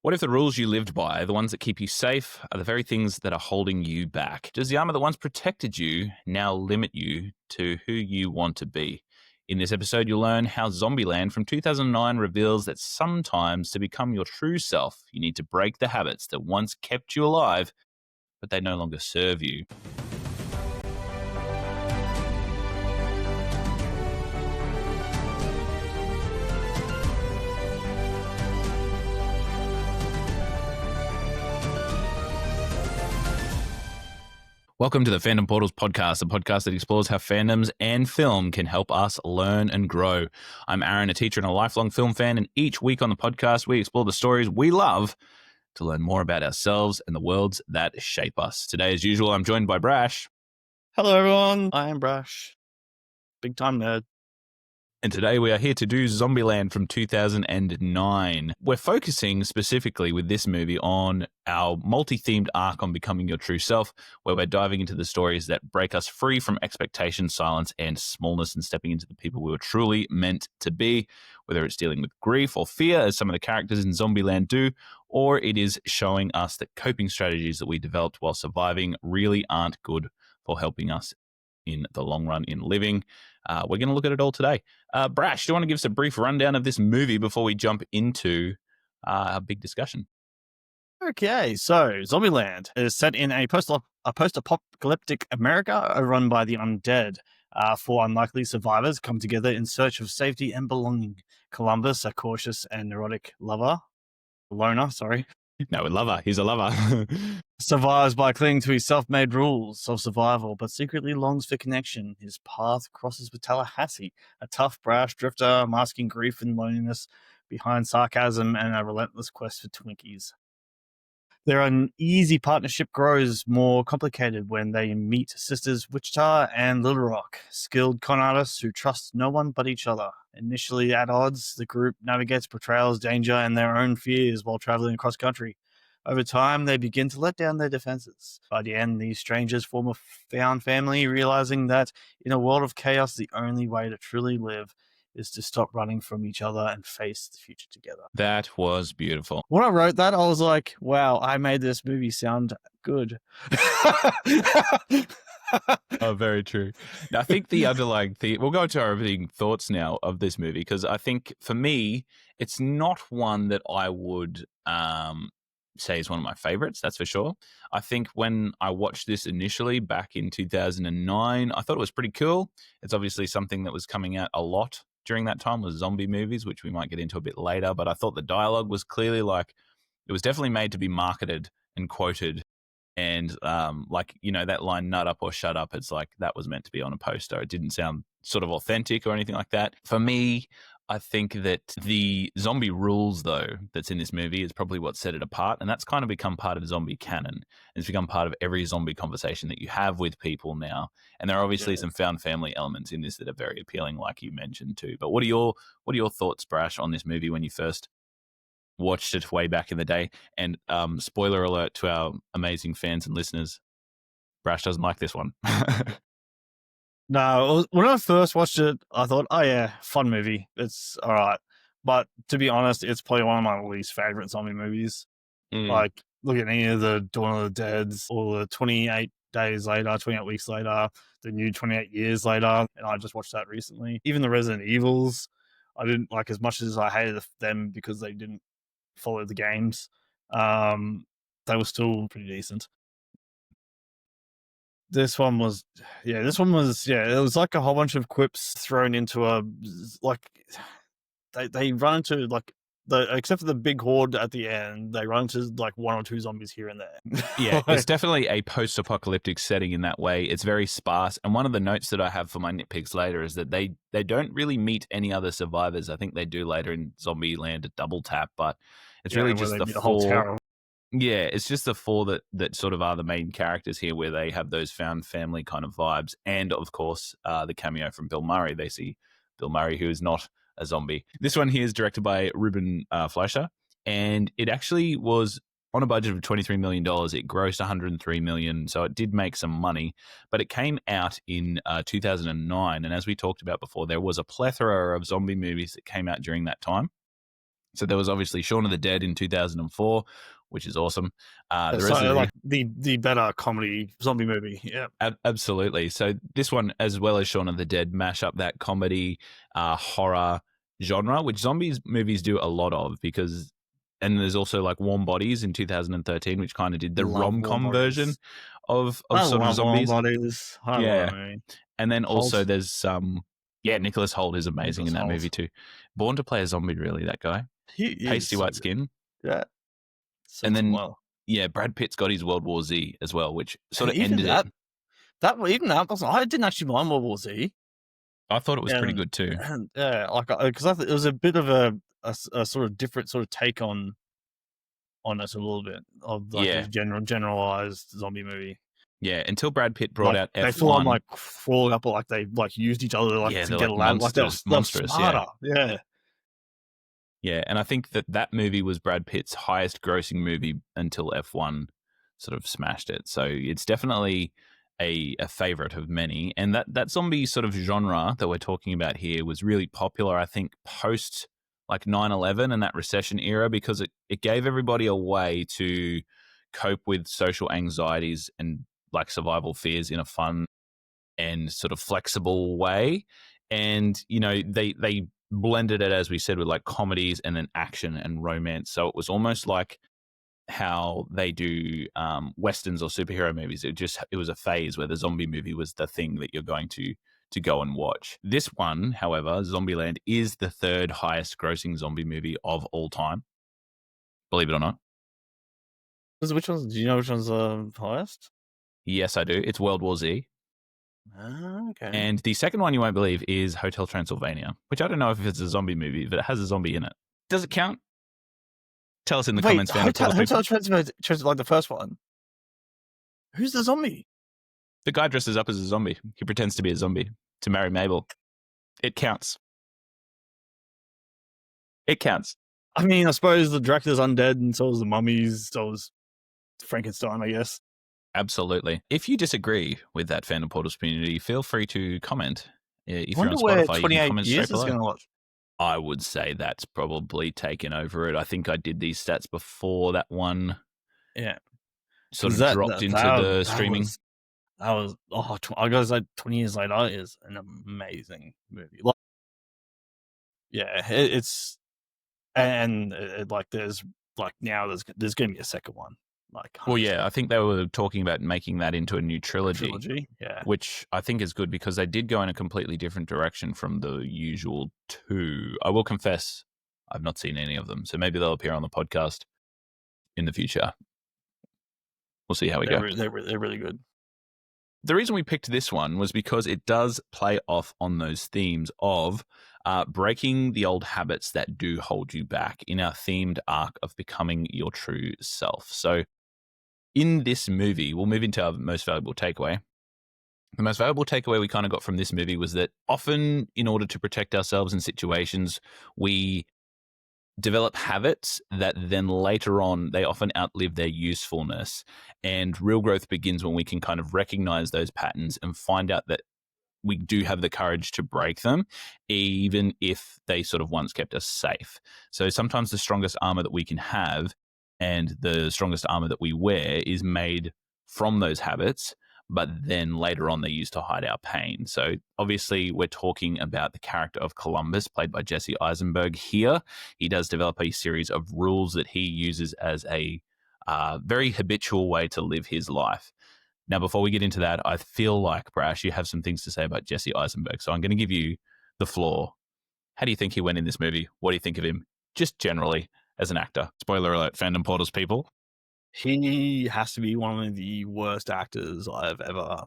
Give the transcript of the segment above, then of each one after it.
What if the rules you lived by, the ones that keep you safe, are the very things that are holding you back? Does the armor that once protected you now limit you to who you want to be? In this episode, you'll learn how Zombieland from 2009 reveals that sometimes to become your true self, you need to break the habits that once kept you alive, but they no longer serve you. Welcome to the Fandom Portals podcast, a podcast that explores how fandoms and film can help us learn and grow. I'm Aaron, a teacher and a lifelong film fan, and each week on the podcast, we explore the stories we love to learn more about ourselves and the worlds that shape us. Today, as usual, I'm joined by Brash. Hello, everyone. I am Brash. Big time nerd. And today we are here to do Zombieland from 2009. We're focusing specifically with this movie on our multi-themed arc on becoming your true self, where we're diving into the stories that break us free from expectation, silence, and smallness, and stepping into the people we were truly meant to be, whether it's dealing with grief or fear, as some of the characters in Zombieland do, or it is showing us that coping strategies that we developed while surviving really aren't good for helping us in the long run in living. We're going to look at it all today. Brash, do you want to give us a brief rundown of this movie before we jump into a big discussion? Okay, so Zombieland is set in a post-apocalyptic America run by the undead. Four unlikely survivors come together in search of safety and belonging. Columbus, a cautious and neurotic loner, No, a lover. He's a lover. survives by clinging to his self-made rules of survival, but secretly longs for connection. His path crosses with Tallahassee, a tough, brash drifter masking grief and loneliness behind sarcasm and a relentless quest for Twinkies. Their uneasy partnership grows more complicated when they meet sisters Wichita and Little Rock, skilled con artists who trust no one but each other. Initially at odds, the group navigates betrayals, danger, and their own fears while traveling across country. Over time, they begin to let down their defenses. By the end, these strangers form a found family, realizing that in a world of chaos, the only way to truly live is to stop running from each other and face the future together. That was beautiful. When I wrote that, I was like, wow, I made this movie sound good. Oh, very true. I think the underlying theme, we'll go to our opening thoughts now of this movie, because I think for me, it's not one that I would say is one of my favorites, that's for sure. I think when I watched this initially back in 2009, I thought it was pretty cool. It's obviously something that was coming out a lot during that time, was zombie movies, which we might get into a bit later, but I thought the dialogue was clearly like, it was definitely made to be marketed and quoted. And that line, nut up or shut up, it's like that was meant to be on a poster. It didn't sound sort of authentic or anything like that. For me, I think that the zombie rules, though, that's in this movie is probably what set it apart. And that's kind of become part of zombie canon. It's become part of every zombie conversation that you have with people now. And there are obviously some found family elements in this that are very appealing, like you mentioned too. But what are your thoughts, Brash, on this movie when you first watched it way back in the day? And spoiler alert to our amazing fans and listeners, Brash doesn't like this one. No, when I first watched it, I thought, oh yeah, fun movie. It's all right. But to be honest, it's probably one of my least favorite zombie movies. Like, look at any of the Dawn of the Deads or the 28 days later, 28 weeks later, the new 28 years later. And I just watched that recently. Even the Resident Evils, I didn't like as much as I hated them because they didn't follow the games. They were still pretty decent. This one was, it was like a whole bunch of quips thrown into they run into except for the big horde at the end, they run into like one or two zombies here and there. Yeah, it's definitely a post-apocalyptic setting in that way. It's very sparse. And one of the notes that I have for my nitpicks later is that they don't really meet any other survivors. I think they do later in Zombieland a double tap, but it's really just the four. Yeah, it's just the four that sort of are the main characters here, where they have those found family kind of vibes. And, of course, the cameo from Bill Murray. They see Bill Murray, who is not a zombie. This one here is directed by Ruben Fleischer, and it actually was on a budget of $23 million. It grossed $103 million, so it did make some money. But it came out in 2009, and as we talked about before, there was a plethora of zombie movies that came out during that time. So there was obviously Shaun of the Dead in 2004, which is awesome. The rest So of like the better comedy zombie movie. Yeah. absolutely. So this one, as well as Shaun of the Dead, mash up that comedy, horror genre, which zombies movies do a lot of because. And there's also like Warm Bodies in 2013, which kind of did the Love Warm rom-com version Bodies. of I sort of love Warm zombies. Bodies. I love Yeah. that movie. And then also Holt. there's Nicholas Hoult is amazing Nicholas in that Hoult. movie too. Born to play a zombie, really, that guy. He is Pasty so white good. skin. Yeah. And Suits him then well. Brad Pitt's got his World War Z as well, which sort of Even ended it. I didn't actually mind World War Z. I thought it was pretty good too. And yeah, like because I thought it was a bit of a sort of different sort of take on it a little bit of like Yeah. this generalized zombie movie. Yeah, until Brad Pitt brought Like out they full on F1. like falling up, or like they like used each other like Yeah, to they're get like a ladder. Like monstrous. smarter. Yeah. Yeah, and I think that movie was Brad Pitt's highest grossing movie until F1 sort of smashed it. So it's definitely a favorite of many. And that zombie sort of genre that we're talking about here was really popular, I think, post like 9/11 and that recession era because it gave everybody a way to cope with social anxieties and like survival fears in a fun and sort of flexible way. And, they blended it, as we said, with like comedies and then action and romance. So it was almost like how they do westerns or superhero movies. It was a phase where the zombie movie was the thing that you're going to go and watch. This one, however, Zombieland, is the third highest grossing zombie movie of all time. Believe it or not. Which ones? Do you know which one's the highest? Yes, I do. It's World War Z. Okay. And the second one you won't believe is Hotel Transylvania, which I don't know if it's a zombie movie, but it has a zombie in it. Does it count? Tell us in the comments, fan of Portals people. Hotel Transylvania, like the first one. Who's the zombie? The guy dresses up as a zombie. He pretends to be a zombie to marry Mabel. It counts. It counts. I mean, I suppose the Dracula's undead, and so is the mummies, so is Frankenstein, I guess. Absolutely. If you disagree with that fan of Portals community, feel free to comment. If you're on where Spotify, you 28 can comment years straight is below. going to watch. I would say that's probably taken over it. I think I did these stats before that one. Yeah. Sort of dropped into the streaming. I gotta say, 20 years later is an amazing movie. Like, yeah, it's and like there's like now there's going to be a second one. Like, 100%. Well, yeah, I think they were talking about making that into a new trilogy. Yeah, which I think is good because they did go in a completely different direction from the usual two. I will confess, I've not seen any of them, so maybe they'll appear on the podcast in the future. We'll see how we go. They're really good. The reason we picked this one was because it does play off on those themes of breaking the old habits that do hold you back in our themed arc of becoming your true self. So in this movie, we'll move into our most valuable takeaway. The most valuable takeaway we kind of got from this movie was that often, in order to protect ourselves in situations, we develop habits that then later on they often outlive their usefulness. And real growth begins when we can kind of recognize those patterns and find out that we do have the courage to break them, even if they sort of once kept us safe. So sometimes the strongest armor that we can have and the strongest armor that we wear is made from those habits, but then later on they used to hide our pain. So obviously we're talking about the character of Columbus, played by Jesse Eisenberg here. He does develop a series of rules that he uses as a very habitual way to live his life. Now, before we get into that, I feel like, Brash, you have some things to say about Jesse Eisenberg. So I'm going to give you the floor. How do you think he went in this movie? What do you think of him, just generally, as an actor? Spoiler alert, Fandom Portals people. He has to be one of the worst actors I've ever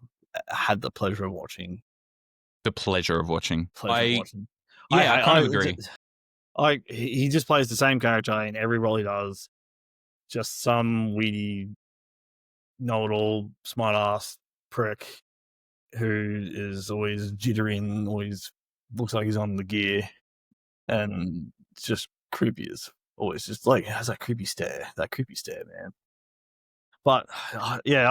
had the pleasure of watching. The pleasure of watching. I kind of agree. He just plays the same character in every role he does. Just some weedy, know-it-all, smart-ass prick who is always jittery and always looks like he's on the gear, and it's just creepy as always. Just like has that creepy stare, man. But yeah,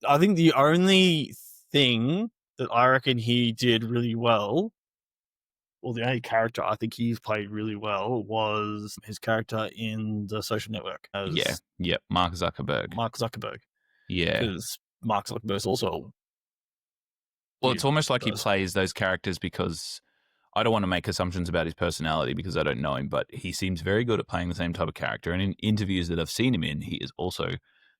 I think the only thing that I reckon he did really well well, the only character I think he's played really well was his character in The Social Network Yeah. as Yep. Mark Zuckerberg. Mark Zuckerberg, Yeah. because Mark Zuckerberg's also a Well, it's weird almost like he person. plays those characters because I don't want to make assumptions about his personality because I don't know him, but he seems very good at playing the same type of character. And in interviews that I've seen him in, he is also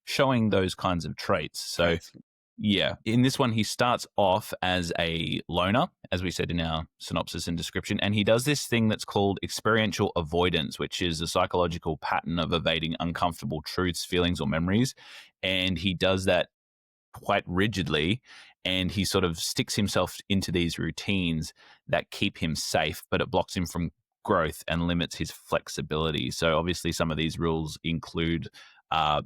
showing those kinds of traits. So, Traits. yeah, in this one, he starts off as a loner, as we said in our synopsis and description, and he does this thing that's called experiential avoidance, which is a psychological pattern of evading uncomfortable truths, feelings, or memories. And he does that quite rigidly, and he sort of sticks himself into these routines that keep him safe, but it blocks him from growth and limits his flexibility. So obviously some of these rules include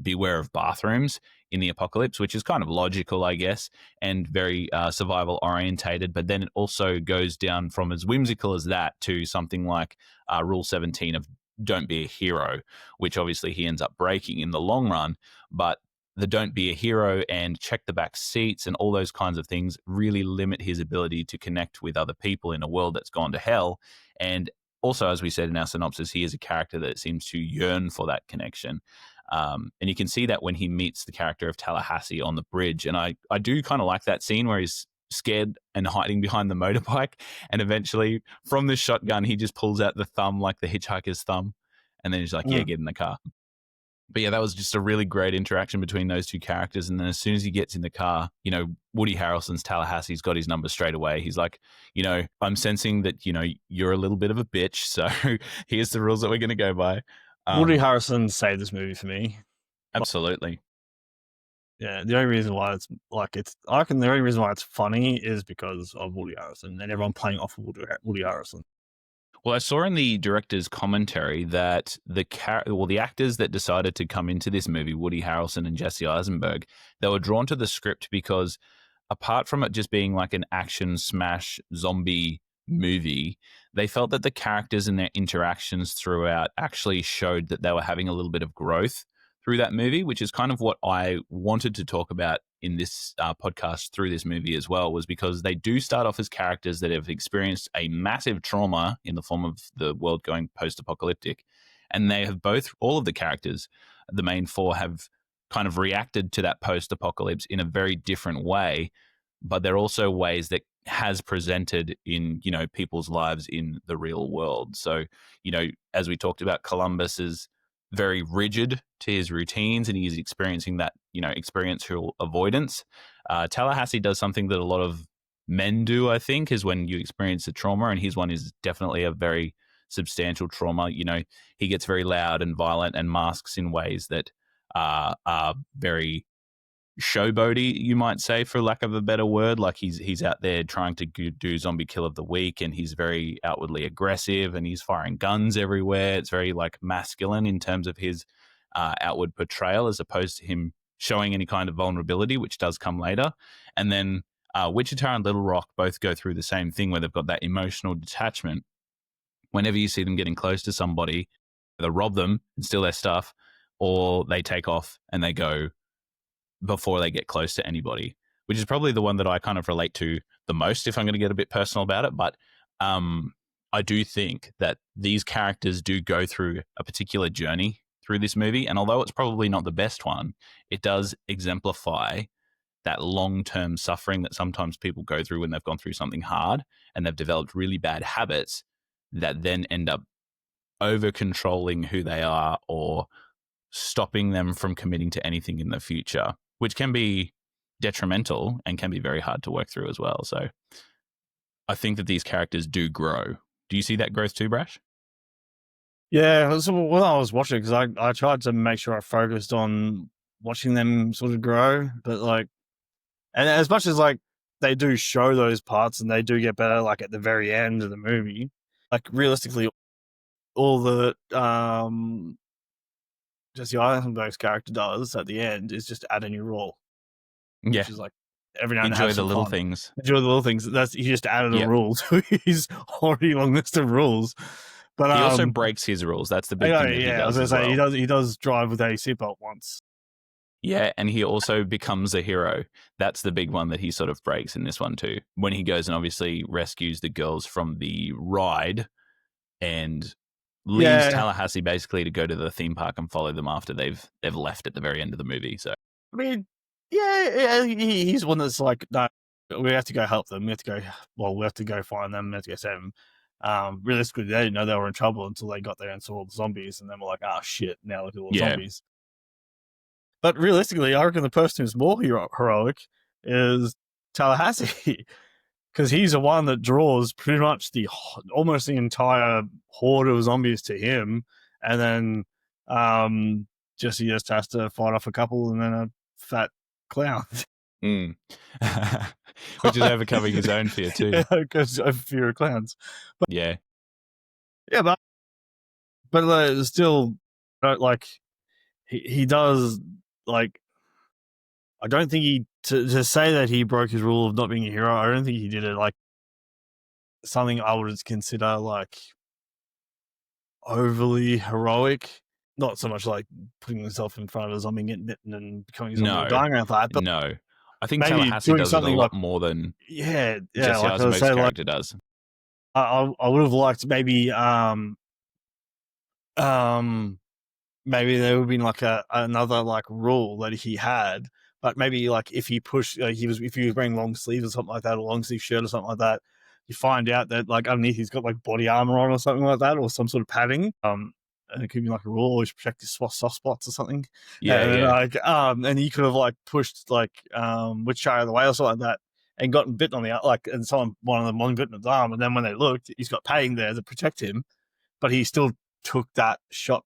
beware of bathrooms in the apocalypse, which is kind of logical, I guess, and very survival orientated. But then it also goes down from as whimsical as that to something like Rule 17 of don't be a hero, which obviously he ends up breaking in the long run. But the don't be a hero and check the back seats and all those kinds of things really limit his ability to connect with other people in a world that's gone to hell. And also, as we said in our synopsis, he is a character that seems to yearn for that connection. And you can see that when he meets the character of Tallahassee on the bridge. And I do kind of like that scene where he's scared and hiding behind the motorbike. And eventually, from the shotgun, he just pulls out the thumb, like the hitchhiker's thumb. And then he's like, yeah, get in the car. But yeah, that was just a really great interaction between those two characters. And then as soon as he gets in the car, Woody Harrelson's Tallahassee's got his number straight away. He's like, I'm sensing that, you're a little bit of a bitch. So here's the rules that we're going to go by. Woody Harrelson saved this movie for me. Absolutely. Yeah, the only reason why I reckon the only reason why it's funny is because of Woody Harrelson and everyone playing off of Woody Harrelson. Well, I saw in the director's commentary that the actors that decided to come into this movie, Woody Harrelson and Jesse Eisenberg, they were drawn to the script because apart from it just being like an action smash zombie movie, they felt that the characters and their interactions throughout actually showed that they were having a little bit of growth through that movie, which is kind of what I wanted to talk about in this podcast through this movie as well, was because they do start off as characters that have experienced a massive trauma in the form of the world going post-apocalyptic. And they have all of the characters, the main four, have kind of reacted to that post-apocalypse in a very different way, but they're also ways that has presented in, people's lives in the real world. So, as we talked about, Columbus is very rigid to his routines and he's experiencing that, experiential avoidance. Tallahassee does something that a lot of men do, I think, is when you experience a trauma, and his one is definitely a very substantial trauma. He gets very loud and violent and masks in ways that are very showboaty, you might say, for lack of a better word. Like he's out there trying to do zombie kill of the week, and he's very outwardly aggressive, and he's firing guns everywhere. It's very like masculine in terms of his outward portrayal, as opposed to him showing any kind of vulnerability, which does come later. And then Wichita and Little Rock both go through the same thing, where they've got that emotional detachment. Whenever you see them getting close to somebody, they rob them and steal their stuff, or they take off and they go before they get close to anybody, which is probably the one that I kind of relate to the most, if I'm going to get a bit personal about it. But I do think that these characters do go through a particular journey through this movie. And although it's probably not the best one, it does exemplify that long-term suffering that sometimes people go through when they've gone through something hard and they've developed really bad habits that then end up over controlling who they are or stopping them from committing to anything in the future, which can be detrimental and can be very hard to work through as well. So I think that these characters do grow. Do you see that growth too, Brash? Yeah, so when I was watching, because I tried to make sure I focused on watching them sort of grow, but and as much as they do show those parts and they do get better like at the very end of the movie, like realistically, all the Jesse Eisenberg's character does at the end is just add a new rule. Yeah. Which is like every now and then Enjoy have the some little fun. things. Enjoy the little things. He just added a rule to his already long list of rules. But he also breaks his rules. That's the big thing that he does. I was going to say he does drive with a seatbelt once. Yeah, and he also becomes a hero. That's the big one that he sort of breaks in this one too. When he goes and obviously rescues the girls from the ride and leaves Yeah, Tallahassee basically to go to the theme park and follow them after they've left at the very end of the movie. So I mean, yeah, he's one that's like, no, we have to go help them. We have to go. Well, we have to go find them. We have to go save them. Realistically, they didn't know they were in trouble until they got there and saw all the zombies, and then we're like, oh shit, now look at all the yeah, zombies. But realistically, I reckon the person who's more heroic is Tallahassee, because he's the one that draws pretty much almost the entire horde of zombies to him, and then Jesse just has to fight off a couple and then a fat clown. mm. Which is overcoming his own fear too. Because of fear of clowns. Yeah, Yeah, but still, like he does like. I don't think to say that he broke his rule of not being a hero. I don't think he did it like something I would consider like overly heroic. Not so much like putting himself in front of a zombie and getting bitten and becoming a zombie or dying out that, but no. I think maybe Tallahassee doing does it a something like lot more than yeah, Jesse like I was Eisenberg's saying, like character does. I would have liked maybe maybe there would have been like another like rule that he had, but maybe like if he pushed, like if he was wearing long sleeves or something like that, or long sleeve shirt or something like that, you find out that like underneath he's got like body armor on or something like that, or some sort of padding. And it could be like a rule, always protect his soft spots or something. Yeah, And yeah. like and he could have like pushed like Wichita out of the way or something like that, and gotten bitten on the like, and one of them bitten his arm, and then when they looked, he's got padding there to protect him, but he still took that shot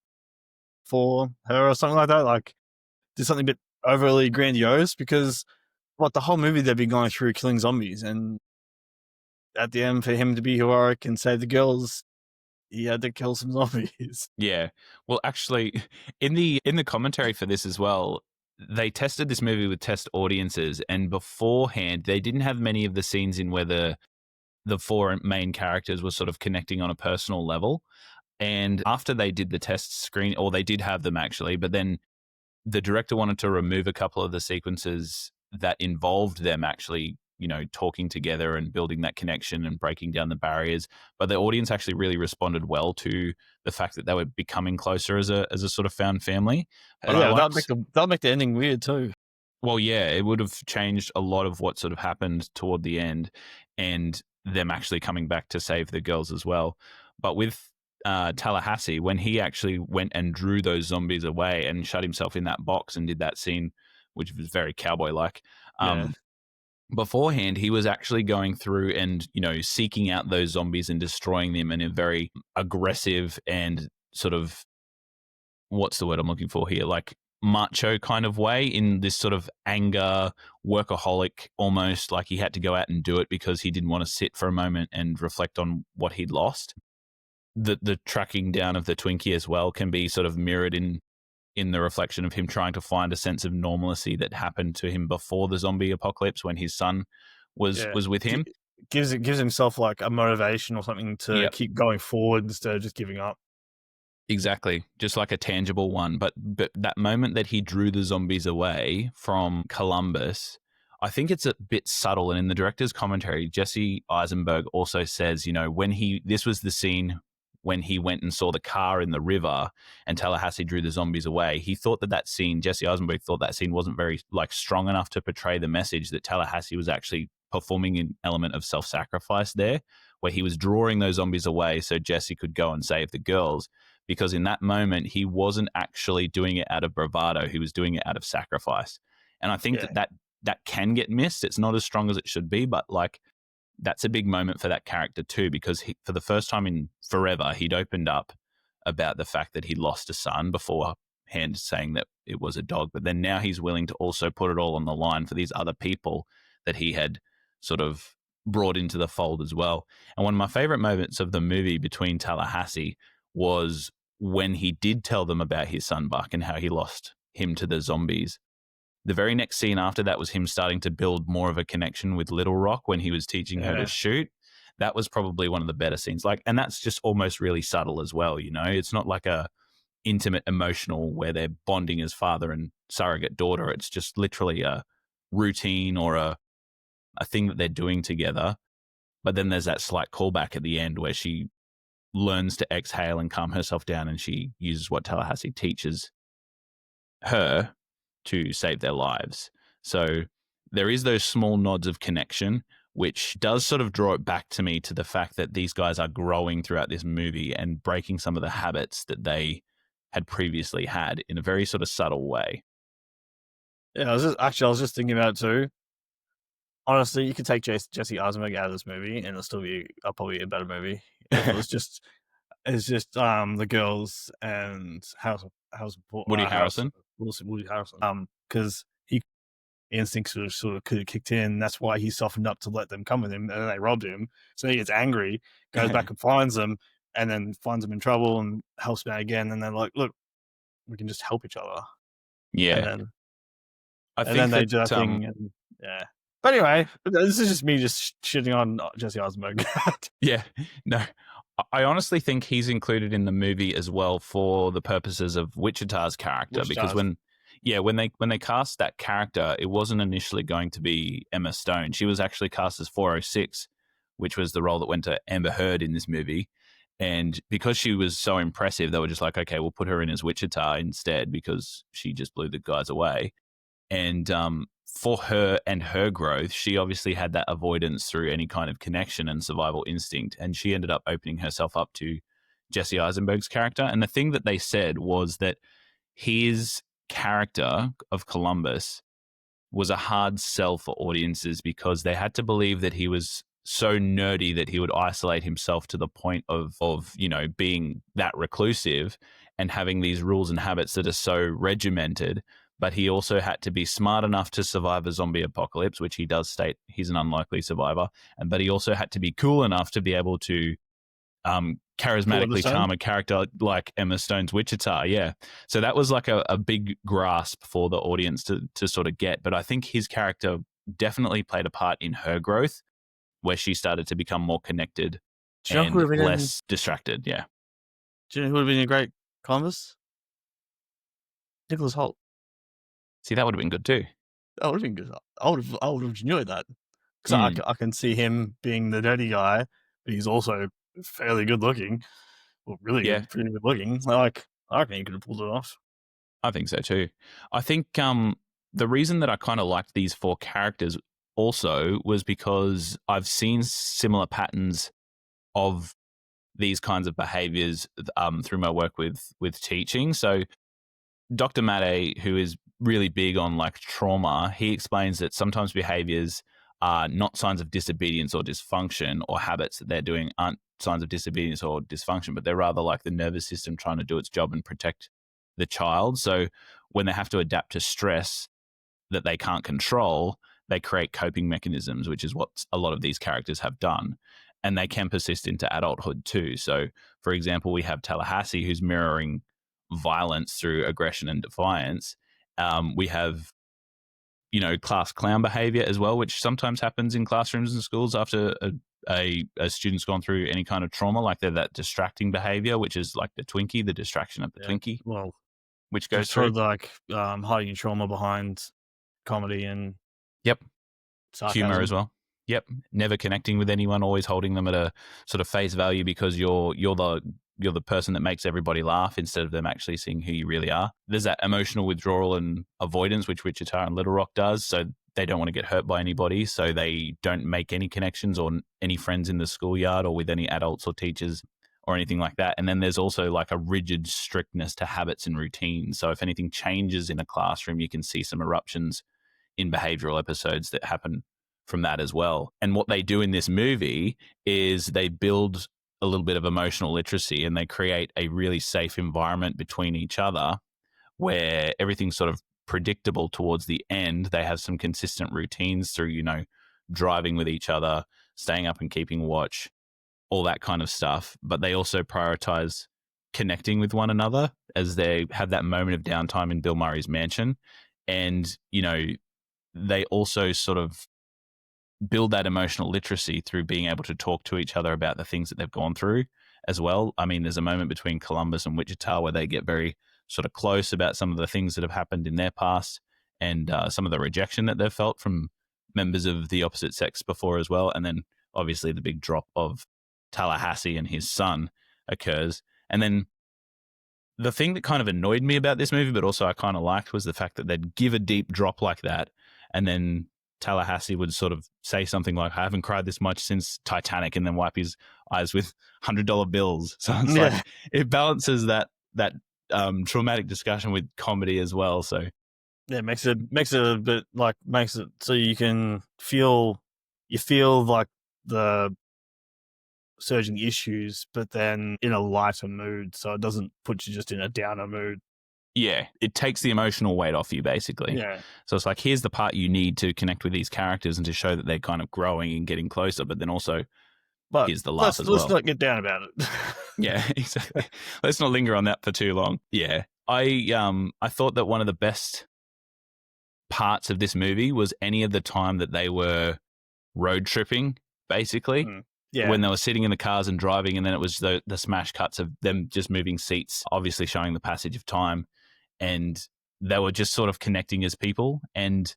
for her or something like that. Like, did something a bit overly grandiose because what the whole movie they've been going through killing zombies, and at the end for him to be heroic and save the girls, he had to kill some zombies. Yeah. Well, actually, in the commentary for this as well, they tested this movie with test audiences, and beforehand, they didn't have many of the scenes in where the four main characters were sort of connecting on a personal level. And after they did the test screen, or they did have them actually, but then the director wanted to remove a couple of the sequences that involved them actually, talking together and building that connection and breaking down the barriers. But the audience actually really responded well to the fact that they were becoming closer as a sort of found family. But I Yeah, liked, that'll make the ending weird too. well, yeah, it would have changed a lot of what sort of happened toward the end, and them actually coming back to save the girls as well. But with Tallahassee, when he actually went and drew those zombies away and shut himself in that box and did that scene, which was very cowboy-like. Yeah, Beforehand, he was actually going through and seeking out those zombies and destroying them in a very aggressive and sort of, what's the word I'm looking for here, like macho kind of way, in this sort of anger, workaholic, almost like he had to go out and do it because he didn't want to sit for a moment and reflect on what he'd lost. The tracking down of the Twinkie as well can be sort of mirrored in the reflection of him trying to find a sense of normalcy that happened to him before the zombie apocalypse when his son was with him. gives himself like a motivation or something to keep going forward instead of just giving up. Exactly, just like a tangible one. But that moment that he drew the zombies away from Columbus, I think it's a bit subtle. And in the director's commentary, Jesse Eisenberg also says, this was the scene when he went and saw the car in the river and Tallahassee drew the zombies away. He thought that scene, Jesse Eisenberg thought that scene wasn't very like strong enough to portray the message that Tallahassee was actually performing an element of self-sacrifice there, where he was drawing those zombies away so Jesse could go and save the girls. Because in that moment, he wasn't actually doing it out of bravado. He was doing it out of sacrifice. And I think that can get missed. It's not as strong as it should be, but like that's a big moment for that character too, because for the first time in forever, he'd opened up about the fact that he lost a son beforehand, saying that it was a dog. But then now he's willing to also put it all on the line for these other people that he had sort of brought into the fold as well. And one of my favorite moments of the movie between Tallahassee was when he did tell them about his son Buck and how he lost him to the zombies. The very next scene after that was him starting to build more of a connection with Little Rock when he was teaching her to shoot. That was probably one of the better scenes. And that's just almost really subtle as well. It's not like a intimate emotional where they're bonding as father and surrogate daughter. It's just literally a routine or a thing that they're doing together. But then there's that slight callback at the end where she learns to exhale and calm herself down, and she uses what Tallahassee teaches her to save their lives. So there is those small nods of connection, which does sort of draw it back to me to the fact that these guys are growing throughout this movie and breaking some of the habits that they had previously had in a very sort of subtle way. Yeah, I was just thinking about it too. Honestly, you could take Jesse Eisenberg out of this movie, and it'll still be probably a better movie if it was just the girls and Woody Harrelson. Woody Harrelson. Because he instincts sort of could have kicked in. That's why he softened up to let them come with him, and then they robbed him. So he gets angry, goes back and finds them, and then finds them in trouble and helps them out again. And they're like, "Look, we can just help each other." Yeah, and then they do that thing. And, yeah. But anyway, this is just me just shitting on Jesse Eisenberg. Yeah, no. I honestly think he's included in the movie as well for the purposes of Wichita's character, because when they cast that character, it wasn't initially going to be Emma Stone. She was actually cast as 406, which was the role that went to Amber Heard in this movie. And because she was so impressive, they were just like, okay, we'll put her in as Wichita instead because she just blew the guys away. And for her and her growth, she obviously had that avoidance through any kind of connection and survival instinct. And she ended up opening herself up to Jesse Eisenberg's character. And the thing that they said was that his character of Columbus was a hard sell for audiences because they had to believe that he was so nerdy that he would isolate himself to the point of being that reclusive and having these rules and habits that are so regimented. But he also had to be smart enough to survive a zombie apocalypse, which he does state he's an unlikely survivor. But he also had to be cool enough to be able to charismatically charm a character like Emma Stone's Wichita. Yeah. So that was like a big grasp for the audience to sort of get. But I think his character definitely played a part in her growth, where she started to become more connected and less distracted. Yeah. Do you know who would have been a great Columbus? Nicholas Hoult. See, that would have been good too. That would have been good. I would have enjoyed that because I can see him being the dirty guy, but he's also fairly good looking. Well, really good, pretty good looking. Like, I reckon he could have pulled it off. I think so too. I think the reason that I kind of liked these four characters also was because I've seen similar patterns of these kinds of behaviors through my work with teaching. So Dr. Mate, who is really big on like trauma, he explains that sometimes behaviors are not signs of disobedience or dysfunction, or habits that they're doing aren't signs of disobedience or dysfunction, but they're rather like the nervous system trying to do its job and protect the child. So when they have to adapt to stress that they can't control, they create coping mechanisms, which is what a lot of these characters have done. And they can persist into adulthood too. So, for example, we have Tallahassee, who's mirroring violence through aggression and defiance. We have, class clown behavior as well, which sometimes happens in classrooms and schools after a student's gone through any kind of trauma, like they're that distracting behavior, which is like the Twinkie, the distraction of the Twinkie. Well, which goes through like hiding your trauma behind comedy and sarcasm. Humor as well. Yep, never connecting with anyone, always holding them at a sort of face value because you're the person that makes everybody laugh instead of them actually seeing who you really are. There's that emotional withdrawal and avoidance, which Wichita and Little Rock does. So they don't want to get hurt by anybody, so they don't make any connections or any friends in the schoolyard or with any adults or teachers or anything like that. And then there's also like a rigid strictness to habits and routines. So if anything changes in a classroom, you can see some eruptions in behavioral episodes that happen from that as well. And what they do in this movie is they build a little bit of emotional literacy and they create a really safe environment between each other where everything's sort of predictable towards the end. They have some consistent routines through, driving with each other, staying up and keeping watch, all that kind of stuff. But they also prioritize connecting with one another as they have that moment of downtime in Bill Murray's mansion. And, they also sort of build that emotional literacy through being able to talk to each other about the things that they've gone through as well. I mean, there's a moment between Columbus and Wichita where they get very sort of close about some of the things that have happened in their past and some of the rejection that they've felt from members of the opposite sex before as well. And then obviously the big drop of Tallahassee and his son occurs. And then the thing that kind of annoyed me about this movie, but also I kind of liked, was the fact that they'd give a deep drop like that, and then Tallahassee would sort of say something like, I haven't cried this much since Titanic, and then wipe his eyes with $100 bills. So it's Yeah. like it balances that traumatic discussion with comedy as well. So Yeah, makes it a bit like, makes it so you feel like the surging issues, but then in a lighter mood, so it doesn't put you just in a downer mood. yeah, it takes the emotional weight off you, basically. Yeah. So it's like, here's the part you need to connect with these characters and to show that they're kind of growing and getting closer, but then also But here's the laugh as well. Let's not get down about it. Yeah, exactly. Let's not linger on that for too long. Yeah. I thought that one of the best parts of this movie was any of the time that they were road tripping, basically. Yeah. When they were sitting in the cars and driving, and then it was the smash cuts of them just moving seats, obviously showing the passage of time, and they were just sort of connecting as people. And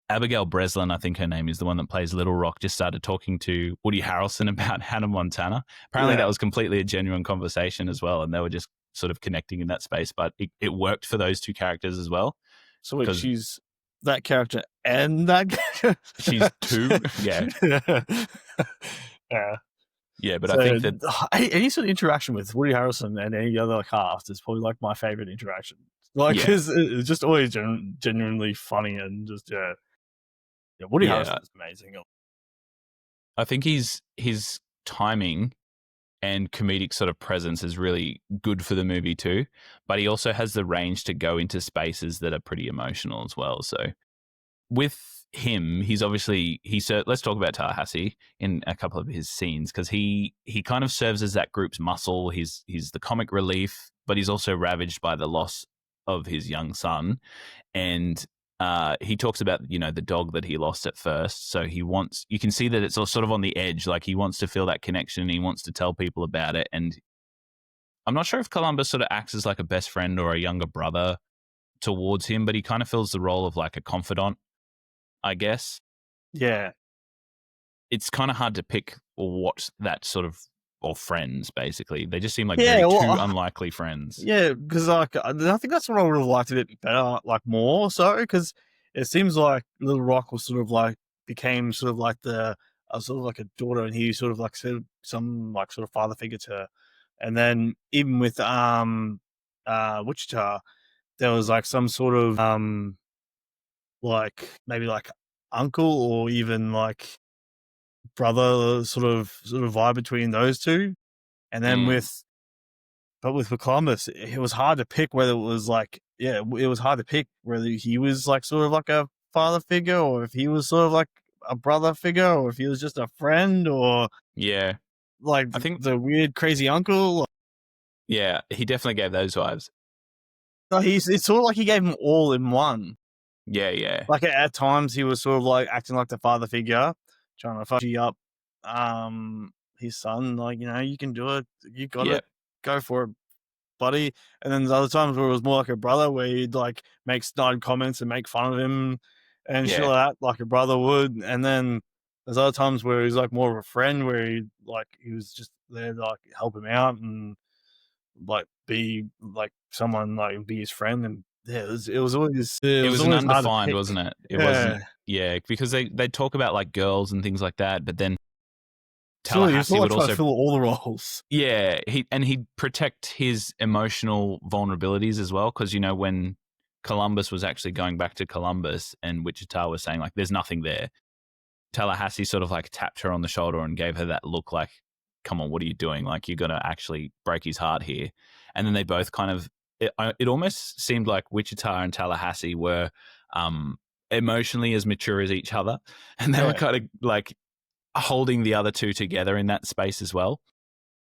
Abigail Breslin, I think her name is, the one that plays Little Rock, just started talking to Woody Harrelson about Hannah Montana. Apparently that was completely a genuine conversation as well, and they were just sort of connecting in that space, but it worked for those two characters as well. So wait, she's that character and that character? She's two? Yeah. Yeah. Yeah, but so, I think that any sort of interaction with Woody Harrelson and any other cast is probably like my favorite interaction. Like, because it's just always genuinely funny and just Woody Harrelson is amazing. I think his timing and comedic sort of presence is really good for the movie too, but he also has the range to go into spaces that are pretty emotional as well. So with him, he's obviously let's talk about Tallahassee in a couple of his scenes, because he kind of serves as that group's muscle. He's the comic relief, but he's also ravaged by the loss of his young son, and he talks about the dog that he lost at first. So you can see that it's all sort of on the edge. Like, he wants to feel that connection. He wants to tell people about it, and I'm not sure if Columbus sort of acts as like a best friend or a younger brother towards him, but he kind of fills the role of like a confidant, I guess. Yeah. It's kind of hard to pick what that sort of, or friends, basically. They just seem like two unlikely friends. Yeah, because like I think that's what I would have liked a bit better, like more so, because it seems like Little Rock was sort of like became sort of like sort of like a daughter, and he sort of like said some like sort of father figure to her. And then even with Wichita, there was like some sort of like maybe like uncle or even like brother sort of vibe between those two. And then with Columbus, it was hard to pick whether it was like, it was hard to pick whether he was like sort of like a father figure, or if he was sort of like a brother figure, or if he was just a friend, or like I think the weird crazy uncle. Yeah, he definitely gave those vibes. No, it's sort of like he gave them all in one. Yeah. Like at times he was sort of like acting like the father figure, trying to fudgy up his son, like, you can do it, you got it, go for it, buddy. And then there's other times where it was more like a brother, where he'd like make snide comments and make fun of him and shit like that, like a brother would. And then there's other times where he's like more of a friend, where he was just there to like help him out and like be like someone, like be his friend. And it was always undefined, wasn't it? It wasn't. Yeah, because they talk about like girls and things like that, but then Tallahassee would also fill all the roles. Yeah, he'd protect his emotional vulnerabilities as well, because when Columbus was actually going back to Columbus and Wichita was saying like there's nothing there, Tallahassee sort of like tapped her on the shoulder and gave her that look like, come on, what are you doing? Like, you're gonna actually break his heart here. And then they both kind of it almost seemed like Wichita and Tallahassee were emotionally as mature as each other, and they were kind of like holding the other two together in that space as well.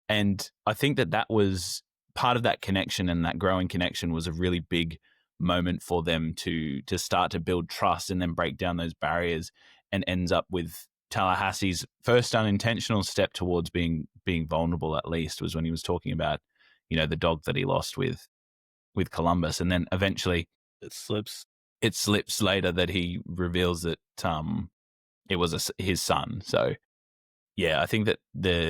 And I think that was part of that connection, and that growing connection was a really big moment for them to start to build trust and then break down those barriers, and ends up with Tallahassee's first unintentional step towards being vulnerable, at least, was when he was talking about, the dog that he lost with with Columbus, and then eventually It slips. it slips later that he reveals that it was his son. So yeah, I think that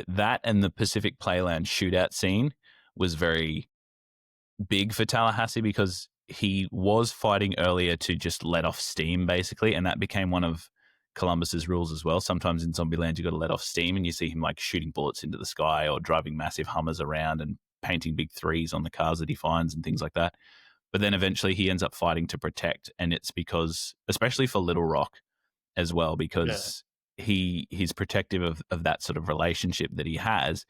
that and the Pacific Playland shootout scene was very big for Tallahassee because he was fighting earlier to just let off steam, basically, and that became one of Columbus's rules as well. Sometimes in Zombieland, you got to let off steam, and you see him like shooting bullets into the sky or driving massive Hummers around and painting big threes on the cars that he finds and things like that. But then eventually he ends up fighting to protect, and it's because, especially for Little Rock as well, because he's protective of that sort of relationship that he has.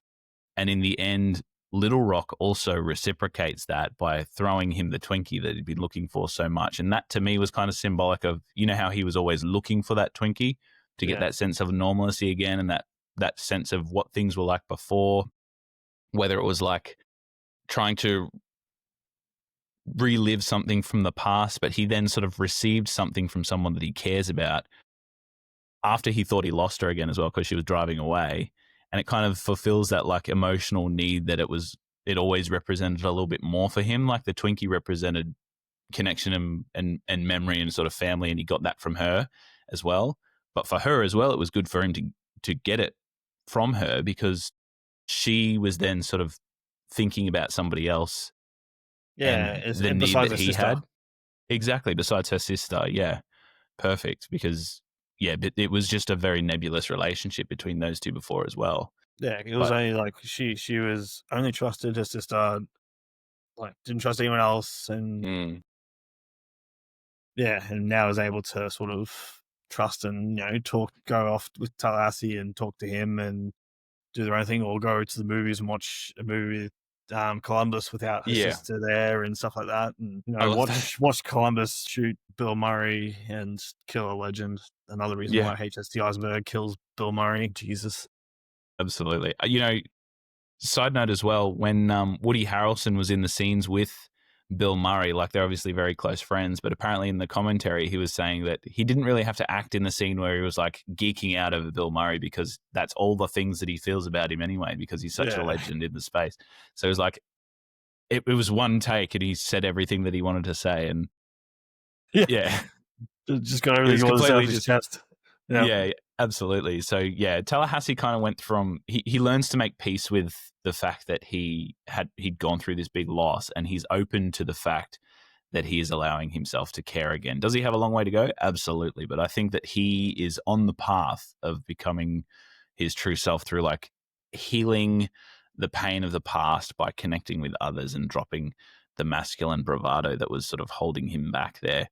And in the end, Little Rock also reciprocates that by throwing him the Twinkie that he'd been looking for so much. And that to me was kind of symbolic of, you know, how he was always looking for that Twinkie to get that sense of normalcy again, and that sense of what things were like before, whether it was like trying to relive something from the past, but he then sort of received something from someone that he cares about after he thought he lost her again as well, because she was driving away. And it kind of fulfills that like emotional need that it always represented a little bit more for him. Like the Twinkie represented connection and memory and sort of family, and he got that from her as well. But for her as well, it was good for him to get it from her, because she was then sort of thinking about somebody else and the need that he had. Exactly, besides her sister. Yeah, perfect. Because but it was just a very nebulous relationship between those two before as well. Yeah, it was only like she was only trusted her sister, like didn't trust anyone else, and and now is able to sort of trust and go off with Tallahassee and talk to him and do their own thing, or go to the movies and watch a movie with Columbus without her sister there and stuff like that, and watch Columbus shoot Bill Murray and kill a legend. Another reason why HST Eisenberg kills Bill Murray. Jesus, absolutely. Side note as well, when Woody Harrelson was in the scenes with Bill Murray, like they're obviously very close friends, but apparently in the commentary he was saying that he didn't really have to act in the scene where he was like geeking out over Bill Murray, because that's all the things that he feels about him anyway, because he's such a legend in the space. So it was like it was one take and he said everything that he wanted to say, and just got everything out of his chest. Yeah, absolutely. So Tallahassee kind of went from he learns to make peace with the fact that he'd gone through this big loss, and he's open to the fact that he is allowing himself to care again. Does he have a long way to go? Absolutely. But I think that he is on the path of becoming his true self through like healing the pain of the past by connecting with others and dropping the masculine bravado that was sort of holding him back there.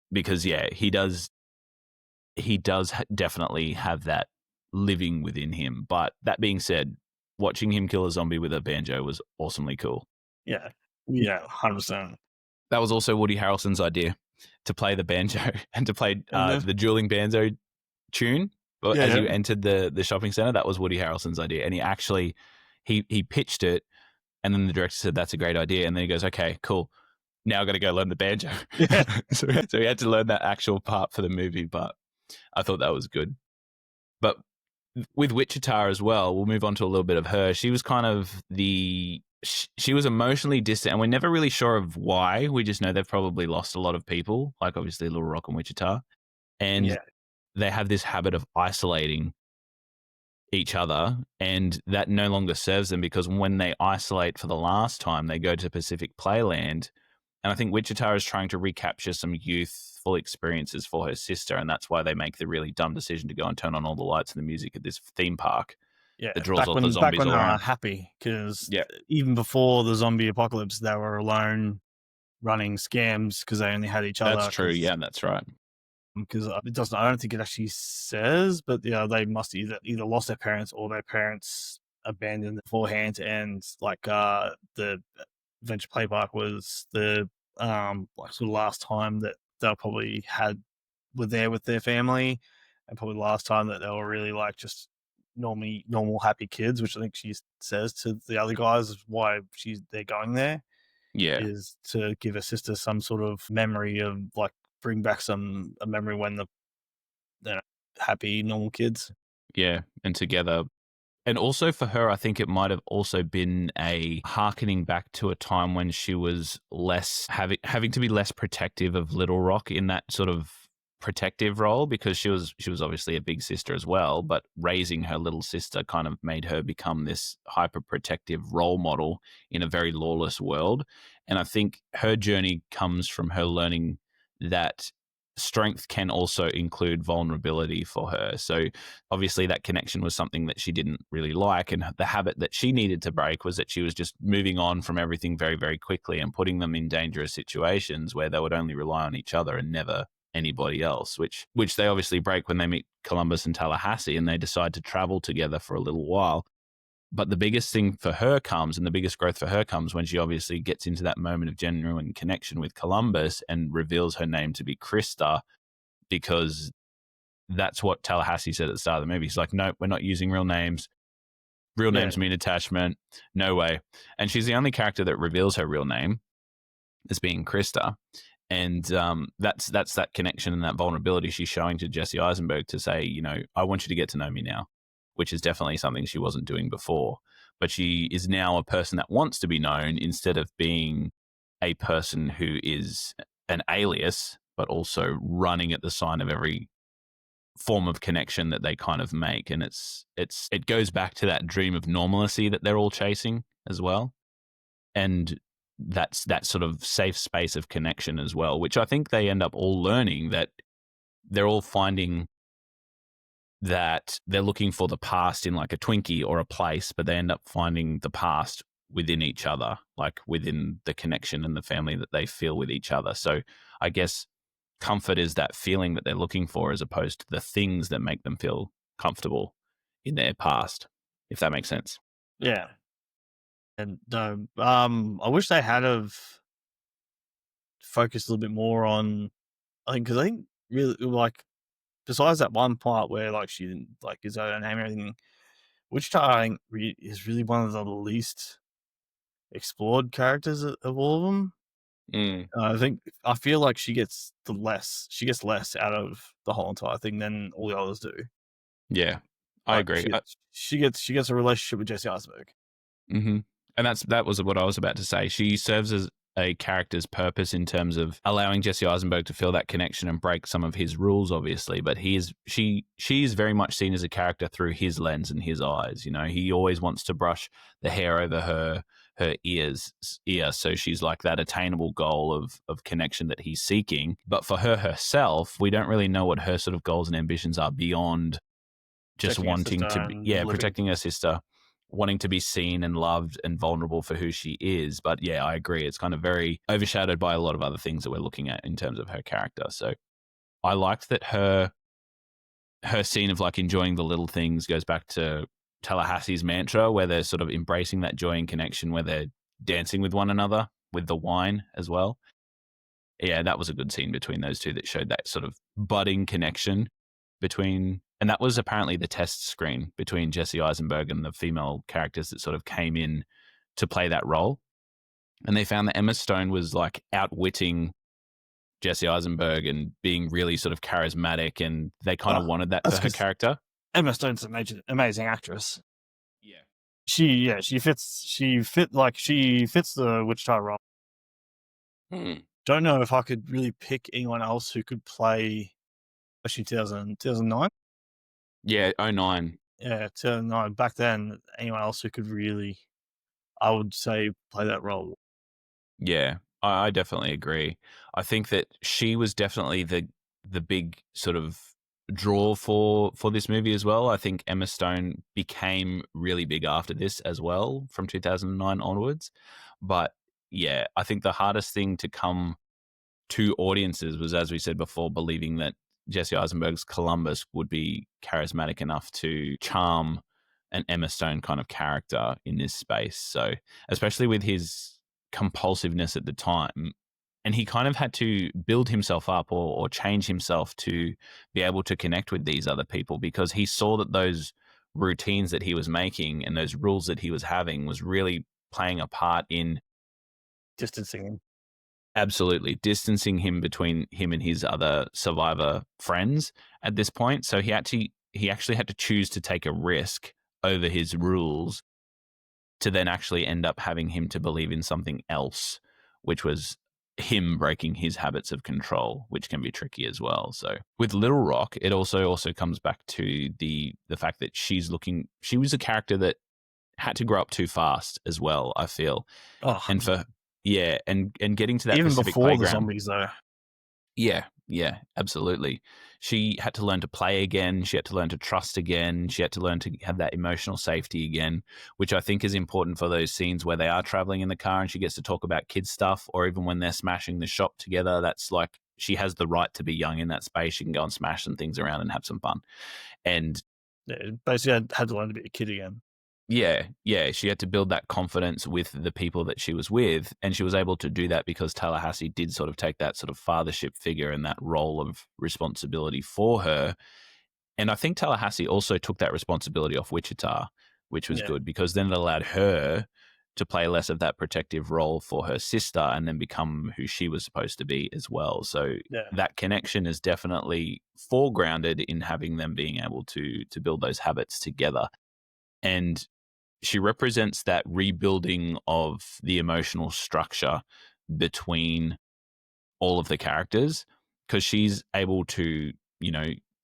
Because he does definitely have that living within him. But that being said, watching him kill a zombie with a banjo was awesomely cool. Yeah, 100%. That was also Woody Harrelson's idea, to play the banjo and to play the dueling banjo tune. But as you entered the shopping center, that was Woody Harrelson's idea. And he actually, he pitched it, and then the director said, that's a great idea. And then he goes, okay, cool. Now I've got to go learn the banjo. So he had to learn that actual part for the movie, but I thought that was good. But with Wichita as well, we'll move on to a little bit of her. She was kind of she was emotionally distant, and we're never really sure of why. We just know they've probably lost a lot of people, like obviously Little Rock and Wichita. And they have this habit of isolating each other, and that no longer serves them, because when they isolate for the last time, they go to Pacific Playland. And I think Wichita is trying to recapture some youthful experiences for her sister, and that's why they make the really dumb decision to go and turn on all the lights and the music at this theme park. Yeah, that draws all the zombies back when all around. They were happy, because even before the zombie apocalypse, they were alone running scams because they only had each other. That's true. Yeah, that's right. Because it doesn't. I don't think it actually says, but they must either lost their parents or their parents abandoned beforehand, and like the Adventure Play Park was the like sort of last time that they probably were there with their family, and probably the last time that they were really like just normal happy kids, which I think she says to the other guys is why they're going there. Yeah, is to give her sister some sort of memory of like bring back a memory when the happy normal kids. Yeah, and together And also for her, I think it might have also been a hearkening back to a time when she was less having to be less protective of Little Rock in that sort of protective role, because she was obviously a big sister as well, but raising her little sister kind of made her become this hyper protective role model in a very lawless world. And I think her journey comes from her learning that strength can also include vulnerability for her. So obviously that connection was something that she didn't really like, and the habit that she needed to break was that she was just moving on from everything very, very quickly and putting them in dangerous situations where they would only rely on each other and never anybody else, which they obviously break when they meet Columbus and Tallahassee and they decide to travel together for a little while. But the biggest thing for her comes, and the biggest growth for her comes when she obviously gets into that moment of genuine connection with Columbus and reveals her name to be Krista, because that's what Tallahassee said at the start of the movie. He's like, no, we're not using real names. Real Yeah. names mean attachment. No way. And she's the only character that reveals her real name as being Krista. And that's that connection and that vulnerability she's showing to Jesse Eisenberg to say, I want you to get to know me now, which is definitely something she wasn't doing before. But she is now a person that wants to be known instead of being a person who is an alias, but also running at the sign of every form of connection that they kind of make. And it goes back to that dream of normalcy that they're all chasing as well. And that's that sort of safe space of connection as well, which I think they end up all learning, that they're all finding that they're looking for the past in like a Twinkie or a place, but they end up finding the past within each other, like within the connection and the family that they feel with each other. So I guess comfort is that feeling that they're looking for, as opposed to the things that make them feel comfortable in their past, if that makes sense. Yeah. And I wish they had have focused a little bit more on, because I think really, like, besides that one part where like she didn't like is her name and everything, Wichita I think is really one of the least explored characters of all of them. I feel like she gets less out of the whole entire thing than all the others do. Yeah, I Like agree. she gets a relationship with Jesse Eisenberg. Mm-hmm. And that was what I was about to say. She serves as a character's purpose in terms of allowing Jesse Eisenberg to feel that connection and break some of his rules, obviously. But she is very much seen as a character through his lens and his eyes. He always wants to brush the hair over her ear, so she's like that attainable goal of connection that he's seeking. But for her herself, we don't really know what her sort of goals and ambitions are beyond just Protecting her wanting sister to be, and yeah, living. protecting her sister, wanting to be seen and loved and vulnerable for who she is. But yeah, I agree. It's kind of very overshadowed by a lot of other things that we're looking at in terms of her character. So I liked that her scene of like enjoying the little things goes back to Tallahassee's mantra, where they're sort of embracing that joy and connection, where they're dancing with one another with the wine as well. Yeah, that was a good scene between those two that showed that sort of budding connection between, and that was apparently the test screen between Jesse Eisenberg and the female characters that sort of came in to play that role. And they found that Emma Stone was like outwitting Jesse Eisenberg and being really sort of charismatic, and they kind of wanted that for her character. Emma Stone's an amazing actress. Yeah. She fits the Wichita role. Don't know if I could really pick anyone else who could play, especially 2009. Yeah, 09. Yeah, 2009. Back then, anyone else who could really, I would say, play that role. Yeah, I definitely agree. I think that she was definitely the big sort of draw for this movie as well. I think Emma Stone became really big after this as well from 2009 onwards. But yeah, I think the hardest thing to come to audiences was, as we said before, believing that Jesse Eisenberg's Columbus would be charismatic enough to charm an Emma Stone kind of character in this space. So, especially with his compulsiveness at the time, and he kind of had to build himself up or change himself to be able to connect with these other people, because he saw that those routines that he was making and those rules that he was having was really playing a part in Distancing him. absolutely distancing him between him and his other survivor friends at this point. So he actually had to choose to take a risk over his rules to then actually end up having him to believe in something else, which was him breaking his habits of control, which can be tricky as well. So with Little Rock, it also comes back to the fact that she was a character that had to grow up too fast as well, I feel. Oh, And 100%. and getting to that Even Pacific before the playground. zombies, though. Yeah, absolutely. She had to learn to play again. She had to learn to trust again. She had to learn to have that emotional safety again, which I think is important for those scenes where they are traveling in the car and she gets to talk about kids stuff, or even when they're smashing the shop together. That's like, she has the right to be young in that space. She can go and smash some things around and have some fun. And Yeah, basically, I had to learn to be a kid again. yeah, she had to build that confidence with the people that she was with, and she was able to do that because Tallahassee did sort of take that sort of fathership figure and that role of responsibility for her. And I think Tallahassee also took that responsibility off Wichita, which was Yeah. good because then it allowed her to play less of that protective role for her sister and then become who she was supposed to be as well. So Yeah. that connection is definitely foregrounded in having them being able to build those habits together. And she represents that rebuilding of the emotional structure between all of the characters, because she's able to,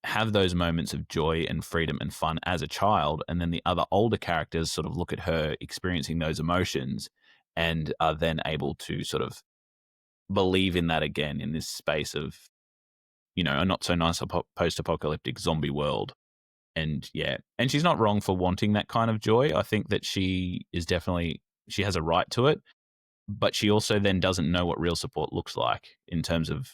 have those moments of joy and freedom and fun as a child. And then the other older characters sort of look at her experiencing those emotions and are then able to sort of believe in that again in this space of, a not so nice post apocalyptic zombie world. And and she's not wrong for wanting that kind of joy. I think that she has a right to it, but she also then doesn't know what real support looks like in terms of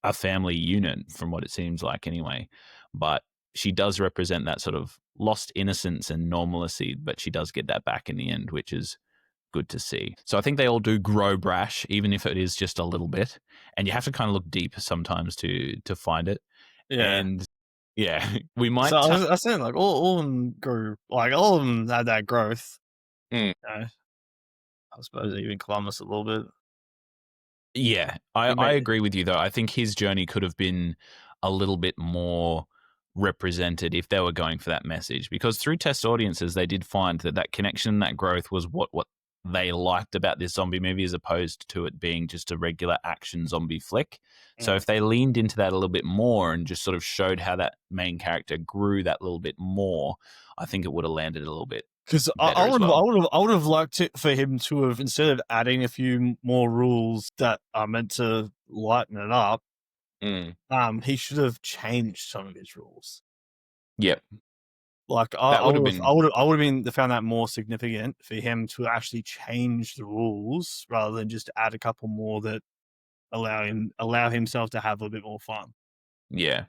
a family unit, from what it seems like anyway. But she does represent that sort of lost innocence and normalcy, but she does get that back in the end, which is good to see. So I think they all do grow Brash, even if it is just a little bit. And you have to kind of look deep sometimes to find it. Yeah. And yeah, we So might I was saying, like, all of them grew, like, all of them had that growth. Mm. I suppose even Columbus a little bit. Yeah, He I made, agree with you though. I think his journey could have been a little bit more represented if they were going for that message, because through test audiences they did find that connection, that growth was what they liked about this zombie movie, as opposed to it being just a regular action zombie flick. So if they leaned into that a little bit more and just sort of showed how that main character grew that little bit more, I think it would have landed a little bit because better as well. I would have liked it for him to have, instead of adding a few more rules that are meant to lighten it up, he should have changed some of his rules. Yep. Like That I would have would have, been I would have been found that more significant for him to actually change the rules rather than just add a couple more that allow himself to have a bit more fun. Yeah.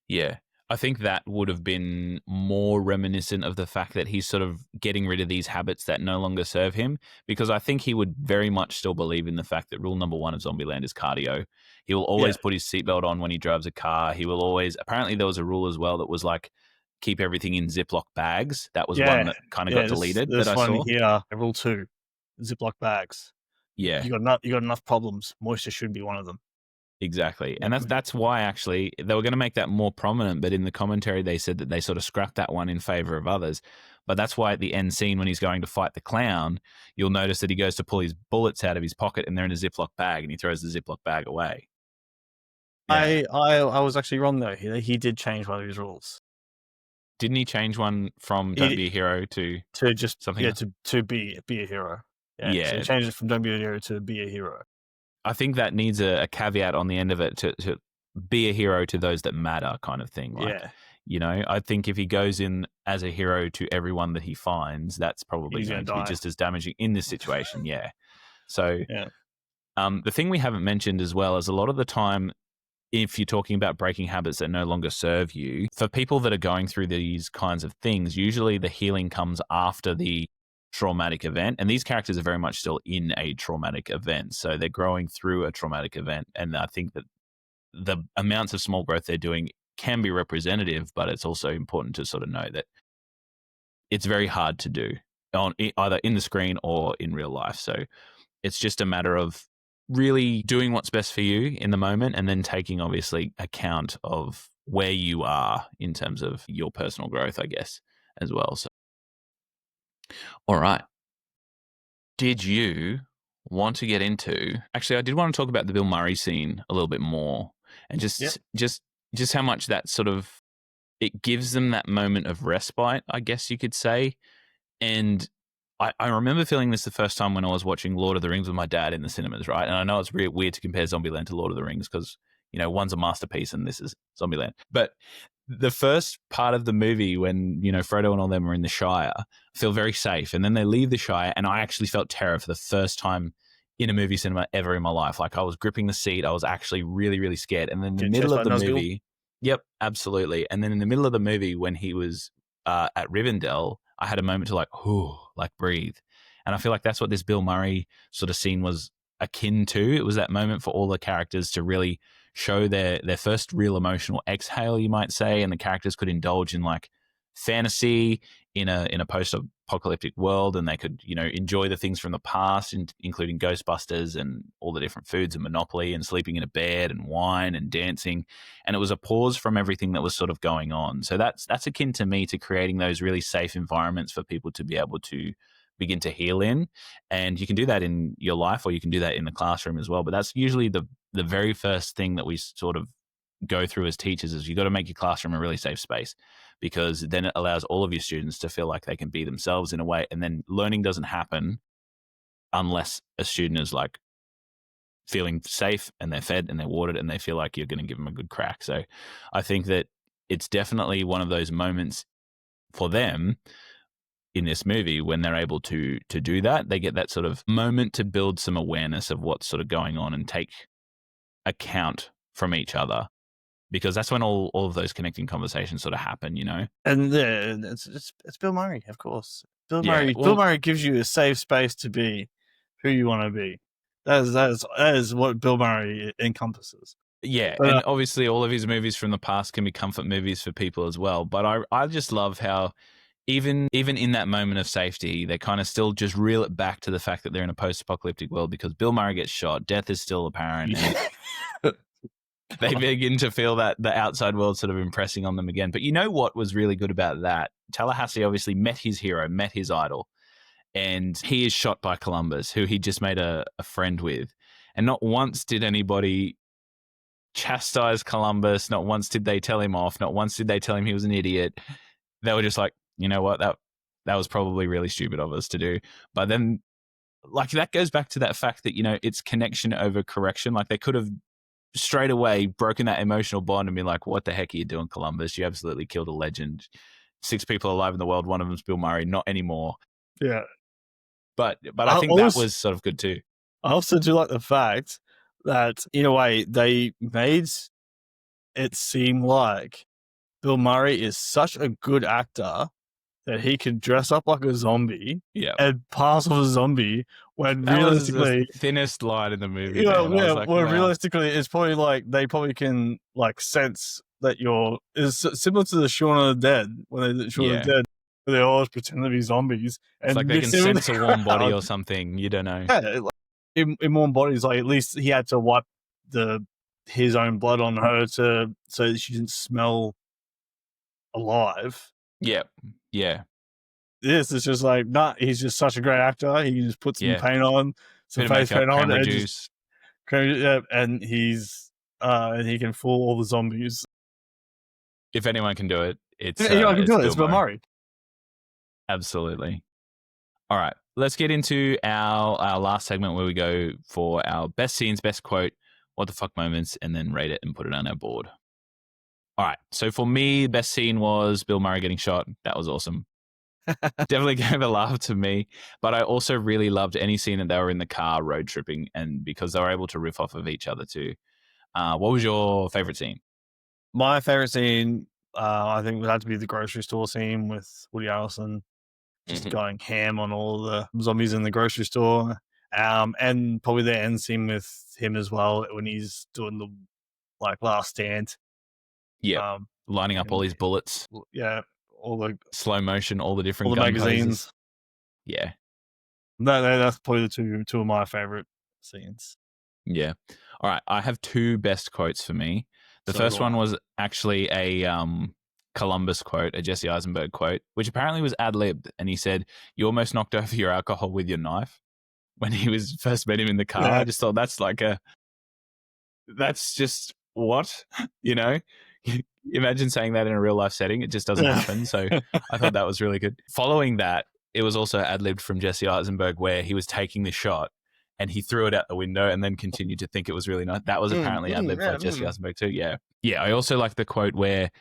Yeah. I think that would have been more reminiscent of the fact that he's sort of getting rid of these habits that no longer serve him, because I think he would very much still believe in the fact that rule number one of Zombieland is cardio. He will always Yeah. put his seatbelt on when he drives a car. He will always, apparently there was a rule as well that was like, keep everything in Ziploc bags. That was one Yeah, that kind of got yeah. deleted that This I one saw. here, rule 2, Ziploc bags. Yeah. You got enough problems. Moisture shouldn't be one of them. Exactly. Yeah. And that's why actually they were going to make that more prominent, but in the commentary they said that they sort of scrapped that one in favor of others. But that's why at the end scene when he's going to fight the clown, you'll notice that he goes to pull his bullets out of his pocket and they're in a Ziploc bag and he throws the Ziploc bag away. Yeah. I was actually wrong though. He did change one of his rules. Didn't he change one from don't be a hero to just something else? to be a hero. Yeah. So he Yeah. changed it from don't be a hero to be a hero. I think that needs a caveat on the end of it to be a hero to those that matter, kind of thing. Like, I think if he goes in as a hero to everyone that he finds, that's probably He's going gonna to be die. just as damaging in this situation. Yeah. So, Yeah. the thing we haven't mentioned as well is a lot of the time, if you're talking about breaking habits that no longer serve you, for people that are going through these kinds of things, usually the healing comes after the traumatic event. And these characters are very much still in a traumatic event. So they're growing through a traumatic event. And I think that the amounts of small growth they're doing can be representative, but it's also important to sort of know that it's very hard to do on either in the screen or in real life. So it's just a matter of really doing what's best for you in the moment and then taking obviously account of where you are in terms of your personal growth, I guess, as well. So All right. Did you want to get into? Actually, I did want to talk about the Bill Murray scene a little bit more, and Yep. just how much that sort of it gives them that moment of respite, I guess you could say. And I remember feeling this the first time when I was watching Lord of the Rings with my dad in the cinemas, right? And I know it's weird to compare Zombieland to Lord of the Rings because, one's a masterpiece and this is Zombieland. But the first part of the movie when, Frodo and all them are in the Shire, feel very safe. And then they leave the Shire and I actually felt terror for the first time in a movie cinema ever in my life. Like I was gripping the seat. I was actually really, really scared. And then in the Get middle chased of by the Nazgul. movie, yep, absolutely. And then in the middle of the movie when he was at Rivendell, I had a moment to like breathe. And I feel like that's what this Bill Murray sort of scene was akin to. It was that moment for all the characters to really show their first real emotional exhale, you might say, and the characters could indulge in like fantasy in a post-apocalyptic world, and they could enjoy the things from the past, including Ghostbusters and all the different foods and Monopoly and sleeping in a bed and wine and dancing, and it was a pause from everything that was sort of going on. So that's akin to me to creating those really safe environments for people to be able to begin to heal in, and you can do that in your life or you can do that in the classroom as well. But that's usually the very first thing that we sort of go through as teachers is you got to make your classroom a really safe space, because then it allows all of your students to feel like they can be themselves in a way, and then learning doesn't happen unless a student is like feeling safe and they're fed and they're watered and they feel like you're going to give them a good crack. So I think that it's definitely one of those moments for them in this movie when they're able to do that. They get that sort of moment to build some awareness of what's sort of going on and take account from each other, because that's when all of those connecting conversations sort of happen, And it's Bill Murray, of course. Bill Yeah, Murray. Bill well, Murray gives you a safe space to be who you want to be. That is what Bill Murray encompasses. yeah, But and obviously all of his movies from the past can be comfort movies for people as well. But I just love how even in that moment of safety, they kind of still just reel it back to the fact that they're in a post-apocalyptic world, because Bill Murray gets shot, death is still apparent, and they begin to feel that the outside world sort of impressing on them again. But you know what was really good about that? Tallahassee obviously met his hero, met his idol, and he is shot by Columbus, who he just made a friend with. And not once did anybody chastise Columbus. Not once did they tell him off. Not once did they tell him he was an idiot. They were just like, you know what, that was probably really stupid of us to do. But then, like, that goes back to that fact that it's connection over correction. Like, they could have straight away broken that emotional bond and be like, what the heck are you doing, Columbus? You absolutely killed a legend. 6 people alive in the world. One of them's Bill Murray. Not anymore. yeah, But I I think that also was sort of good too. I also do like the fact that in a way they made it seem like Bill Murray is such a good actor that he could dress up like a zombie Yeah. and pass off a zombie when That was the realistically, thinnest line in the movie, man. I yeah, was like, well, wow. realistically, it's probably like they probably can like sense that you're is similar to the Shaun of the Dead when they did Shaun of Yeah. the Dead, where they always pretend to be zombies It's like and they mix can in with sense the a warm body crowd. or something. You don't know. Yeah, like, in Warm Bodies, like at least he had to wipe his own blood on her so that she didn't smell alive. Yeah. Yeah. This is just like, nah, he's just such a great actor. He can just put some Yeah. paint on, some Bit of face makeup, paint on, cranberry and just juice. and he can fool all the zombies. If anyone can do it, Yeah, I can it's do it. Bill It's Bill Murray. Murray. Absolutely. All right. Let's get into our last segment where we go for our best scenes, best quote, what the fuck moments, and then rate it and put it on our board. All right. So for me, best scene was Bill Murray getting shot. That was awesome. Definitely gave a laugh to me. But I also really loved any scene that they were in the car road tripping, and because they were able to riff off of each other too. What was your favorite scene? My favorite scene, I think, would have to be the grocery store scene with Woody Harrelson just going ham on all the zombies in the grocery store. And probably the end scene with him as well when he's doing the like last stand. Yep. Lining up all And these bullets, yeah, all the slow motion, all the all different the gun magazines. poses. Yeah. That's probably the two of my favorite scenes. Yeah. All right. I have 2 best quotes for me. The So first do one I. was actually Columbus quote, a Jesse Eisenberg quote, which apparently was ad-libbed. And he said, "You almost knocked over your alcohol with your knife," when he was first met him in the car. Yeah. I just thought that's just what, you know? Imagine saying that in a real life setting. It just doesn't happen. So I thought that was really good. Following that, it was also ad-libbed from Jesse Eisenberg where he was taking the shot and he threw it out the window and then continued to think it was really nice. That was apparently ad-libbed by Jesse Eisenberg too. Yeah. Yeah. I also like the quote where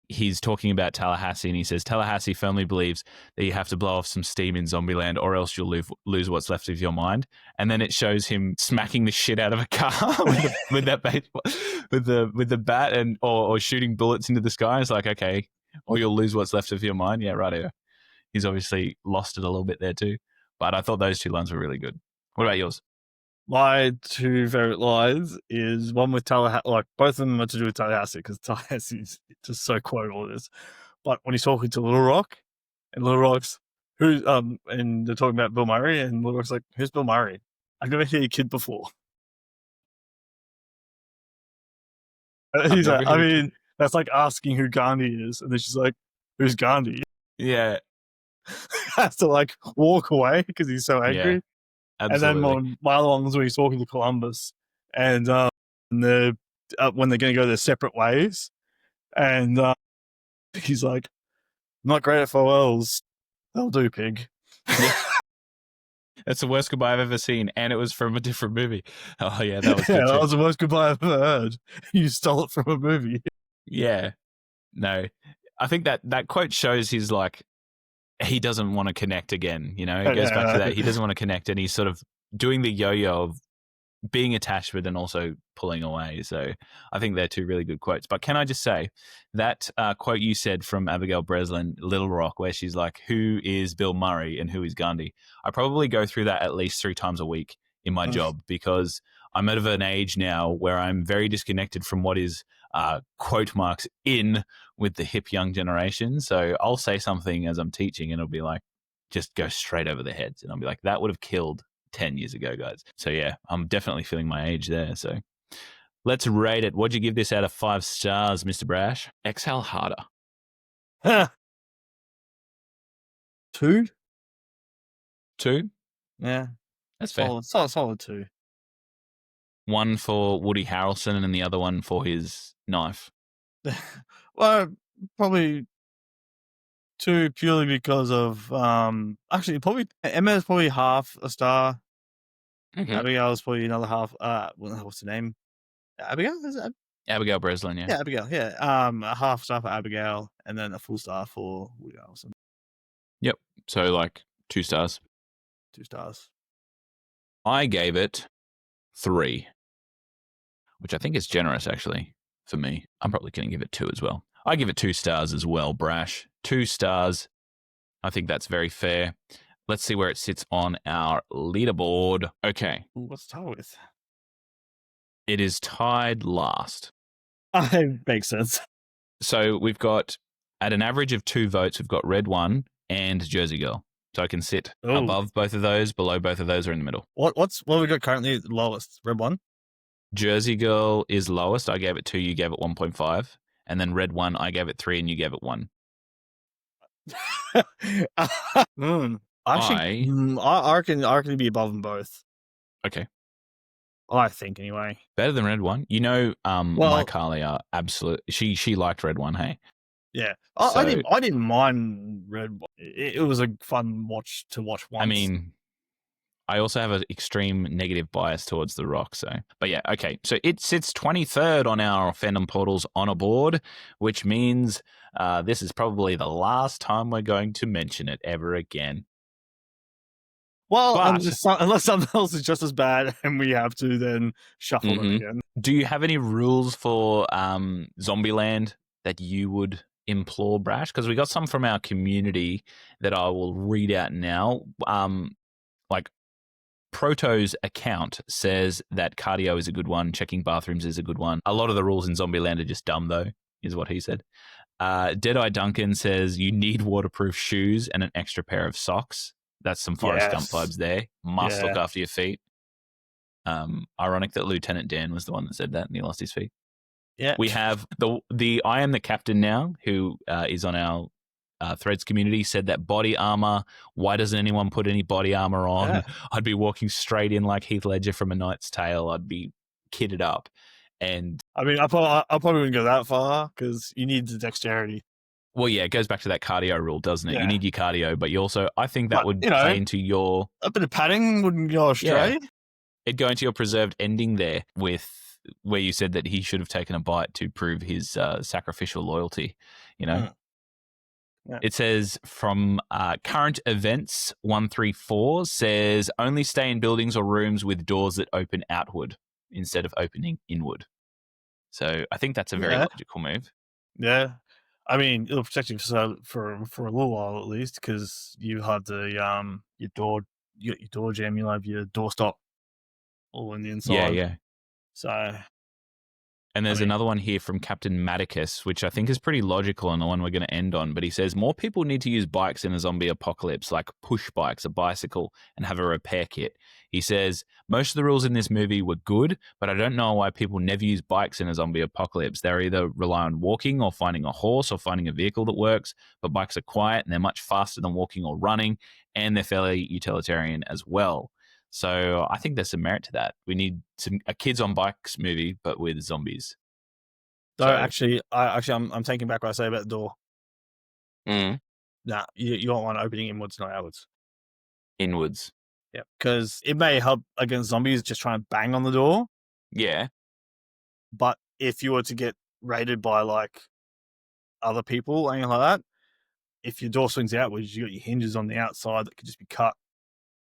he's talking about Tallahassee and he says, "Tallahassee firmly believes that you have to blow off some steam in Zombieland or else you'll lose what's left of your mind." And then it shows him smacking the shit out of a car with that baseball, with the bat and or shooting bullets into the sky. It's like, okay, or you'll lose what's left of your mind. Yeah, right. He's obviously lost it a little bit there too. But I thought those two lines were really good. What about yours? My two favorite lines is one with Tallahassee. Like both of them are to do with Tallahassee because Tallahassee is just so quotable. This, but when he's talking to Little Rock, and Little Rock's and they're talking about Bill Murray, and Little Rock's like, "Who's Bill Murray? I've never heard a kid before." He's like, I mean, that's like asking who Gandhi is, and then she's like, "Who's Gandhi?" Yeah, has to like walk away because he's so angry. Yeah. Absolutely. And then my other one was when he's talking to Columbus, and they're when they're going to go their separate ways, and he's like, "I'm not great at farewells. They'll do, pig." Yeah. That's the worst goodbye I've ever seen, and it was from a different movie. Oh yeah, that was good that too. was the worst goodbye I've ever heard. You stole it from a movie. Yeah, no, I think that quote shows he's like, he doesn't want to connect again. You know, it goes back to that. He doesn't want to connect, and he's sort of doing the yo-yo of being attached with and also pulling away. So I think they're two really good quotes. But can I just say that quote you said from Abigail Breslin, Little Rock, where she's like, "Who is Bill Murray and who is Gandhi?" I probably go through that at least 3 times a week in my job because I'm at an age now where I'm very disconnected from what is quote marks in with the hip young generation. So I'll say something as I'm teaching and it'll be like, just go straight over the heads. And I'll be like, that would have killed 10 years ago, guys. So yeah, I'm definitely feeling my age there. So let's rate it. What'd you give this out of 5 stars, Mr. Brash? Exhale harder. 2? 2? Yeah. That's fair. Solid 2. One for Woody Harrelson and the other one for his knife. Well, probably 2 purely because of actually probably Emma is probably half a star. Okay. Abigail is probably another half. What's her name? Abigail? Is it Abigail Breslin, yeah. Yeah, Abigail. Yeah. A half star for Abigail, and then a full star for Woody Harrelson. Yep. So like 2 stars. 2 stars. I gave it 3, which I think is generous actually for me. I'm probably going to give it 2 as well. I give it 2 stars as well, Brash. 2 stars. I think that's very fair. Let's see where it sits on our leaderboard. Okay. What's it start with? It is tied last. Makes sense. So we've got, at an average of 2 votes, we've got Red 1 and Jersey Girl. So I can sit above both of those, below both of those, or in the middle. What have we got currently lowest? Red 1? Jersey Girl is lowest. I gave it 2, you gave it 1.5. And then Red 1, I gave it 3 and you gave it 1. Actually, I reckon be above them both. Okay. I think anyway. Better than Red 1. You know, my Carly are absolute. She liked Red 1. Hey. Yeah, I didn't mind Red 1. It was a fun watch once. I mean, I also have an extreme negative bias towards The Rock. So, but yeah, okay. So it sits 23rd on our fandom portals on a board, which means this is probably the last time we're going to mention it ever again. Well, unless something else is just as bad and we have to then shuffle them again. Do you have any rules for Zombieland that you would implore, Brash? Because we got some from our community that I will read out now. Like Proto's account says that cardio is a good one. Checking bathrooms is a good one. A lot of the rules in Zombieland are just dumb, though, is what he said. Deadeye Duncan says you need waterproof shoes and an extra pair of socks. That's some Forrest Gump vibes there. Must look after your feet. Ironic that Lieutenant Dan was the one that said that and he lost his feet. Yeah. We have the I am the captain now, who is on our Threads community, said that body armor. Why doesn't anyone put any body armor on? Yeah. I'd be walking straight in like Heath Ledger from A Knight's Tale. I'd be kitted up, and I mean, I probably wouldn't go that far because you need the dexterity. well, yeah, it goes back to that cardio rule, doesn't it? Yeah. You need your cardio, but you also, I think that But, would you know, play into your a bit of padding wouldn't go astray. it'd go into your preserved ending there with where you said that he should have taken a bite to prove his sacrificial loyalty. You know. Yeah. It says from current events 134 says only stay in buildings or rooms with doors that open outward instead of opening inward. So I think that's a very logical move. Yeah. I mean, it'll protect you for a little while at least, because you have the your door, you got your door jam, you'll have your doorstop all on the inside. Yeah. So, And there's another one here from Captain Maticus, which I think is pretty logical and the one we're going to end on. But he says more people need to use bikes in a zombie apocalypse, like push bikes, a bicycle, and have a repair kit. He says most of the rules in this movie were good, but I don't know why people never use bikes in a zombie apocalypse. They either rely on walking or finding a horse or finding a vehicle that works. But bikes are quiet and they're much faster than walking or running, and they're fairly utilitarian as well. So I think there's some merit to that. We need a kids on bikes movie, but with zombies. so actually, I'm taking back what I say about the door. Nah, you want one opening inwards, not outwards. Inwards. Yeah, because it may help against zombies just trying to bang on the door. Yeah. But if you were to get raided by like other people or anything like that, if your door swings outwards, you got your hinges on the outside that could just be cut,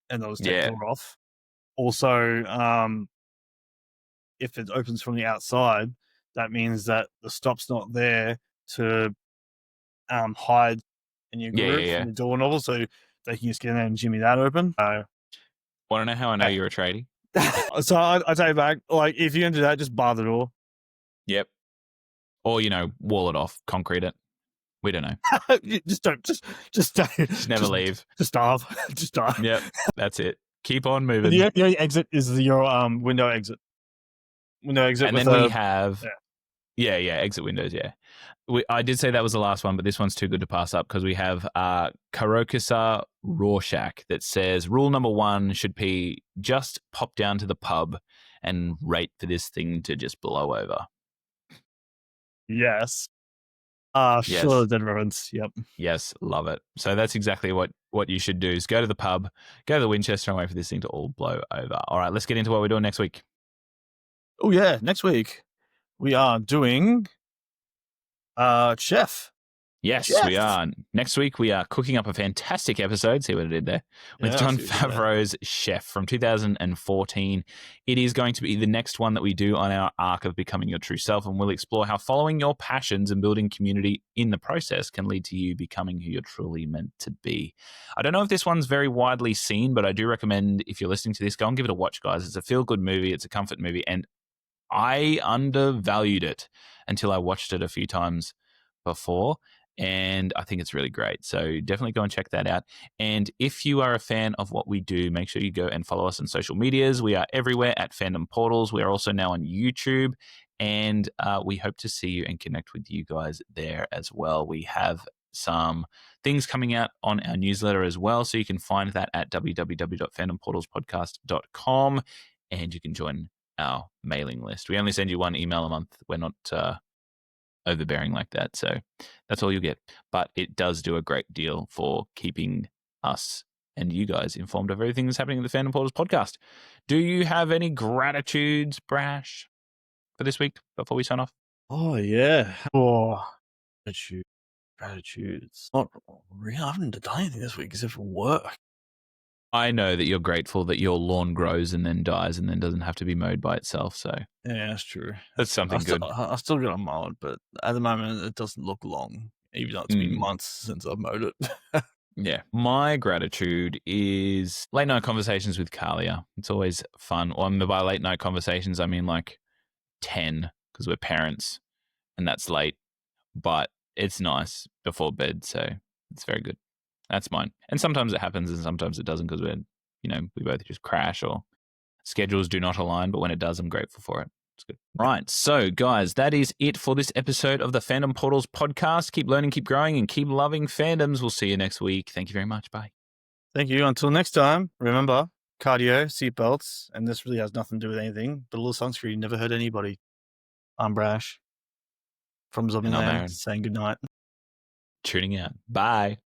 and they'll just take the door off. Also, if it opens from the outside, that means that the stop's not there to hide in your group from the door novel, so they can just get in there and jimmy that open. Want to know how I know you're a tradie? So I take it back. Like, if you're going to do that, just bar the door. Yep. Or, wall it off, concrete it. We don't know. Just never leave. Just starve. Just die. Yep. That's it. Keep on moving. The only exit is your window exit. Window exit. And then we have... Yeah, exit windows, yeah. I did say that was the last one, but this one's too good to pass up because we have Karokasa Rorschach that says rule number 1 should be just pop down to the pub and wait for this thing to just blow over. Yes. Yes. Sure, dead reference. Yep. Yes, love it. So that's exactly what you should do is go to the pub, go to the Winchester and wait for this thing to all blow over. All right, let's get into what we're doing next week. Oh, yeah. Next week, we are doing Chef. Yes, we are. Next week, we are cooking up a fantastic episode. See what I did there? With Jon Favreau's Chef from 2014. It is going to be the next one that we do on our arc of becoming your true self, and we'll explore how following your passions and building community in the process can lead to you becoming who you're truly meant to be. I don't know if this one's very widely seen, but I do recommend, if you're listening to this, go and give it a watch, guys. It's a feel-good movie. It's a comfort movie, and I undervalued it until I watched it a few times before. And I think it's really great. So definitely go and check that out. And if you are a fan of what we do, make sure you go and follow us on social medias. We are everywhere at Fandom Portals. We are also now on YouTube. And we hope to see you and connect with you guys there as well. We have some things coming out on our newsletter as well. So you can find that at www.fandomportalspodcast.com. And you can join our mailing list. We only send you one email a month. We're not... overbearing like that, so that's all you get, but it does do a great deal for keeping us and you guys informed of everything that's happening in the Fandom Portals podcast. Do you have any gratitudes, Brash, for this week before we sign off? Oh yeah. Gratitudes. Not really. I haven't done anything this week except for work. I know that you're grateful that your lawn grows and then dies and then doesn't have to be mowed by itself. So yeah, that's true. That's something good. I still got to mow it, but at the moment it doesn't look long, even though it's been months since I've mowed it. Yeah. My gratitude is late night conversations with Kalia. It's always fun. Well, by late night conversations, I mean like 10 because we're parents and that's late, but it's nice before bed. So it's very good. That's mine. And sometimes it happens and sometimes it doesn't because we both just crash or schedules do not align. But when it does, I'm grateful for it. It's good. Right. So, guys, that is it for this episode of the Fandom Portals podcast. Keep learning, keep growing, and keep loving fandoms. We'll see you next week. Thank you very much. Bye. Thank you. Until next time, remember, cardio, seatbelts, and this really has nothing to do with anything, but a little sunscreen never hurt anybody. I'm Brash from And I'm Zombieland Aaron. saying goodnight. Tuning out. Bye.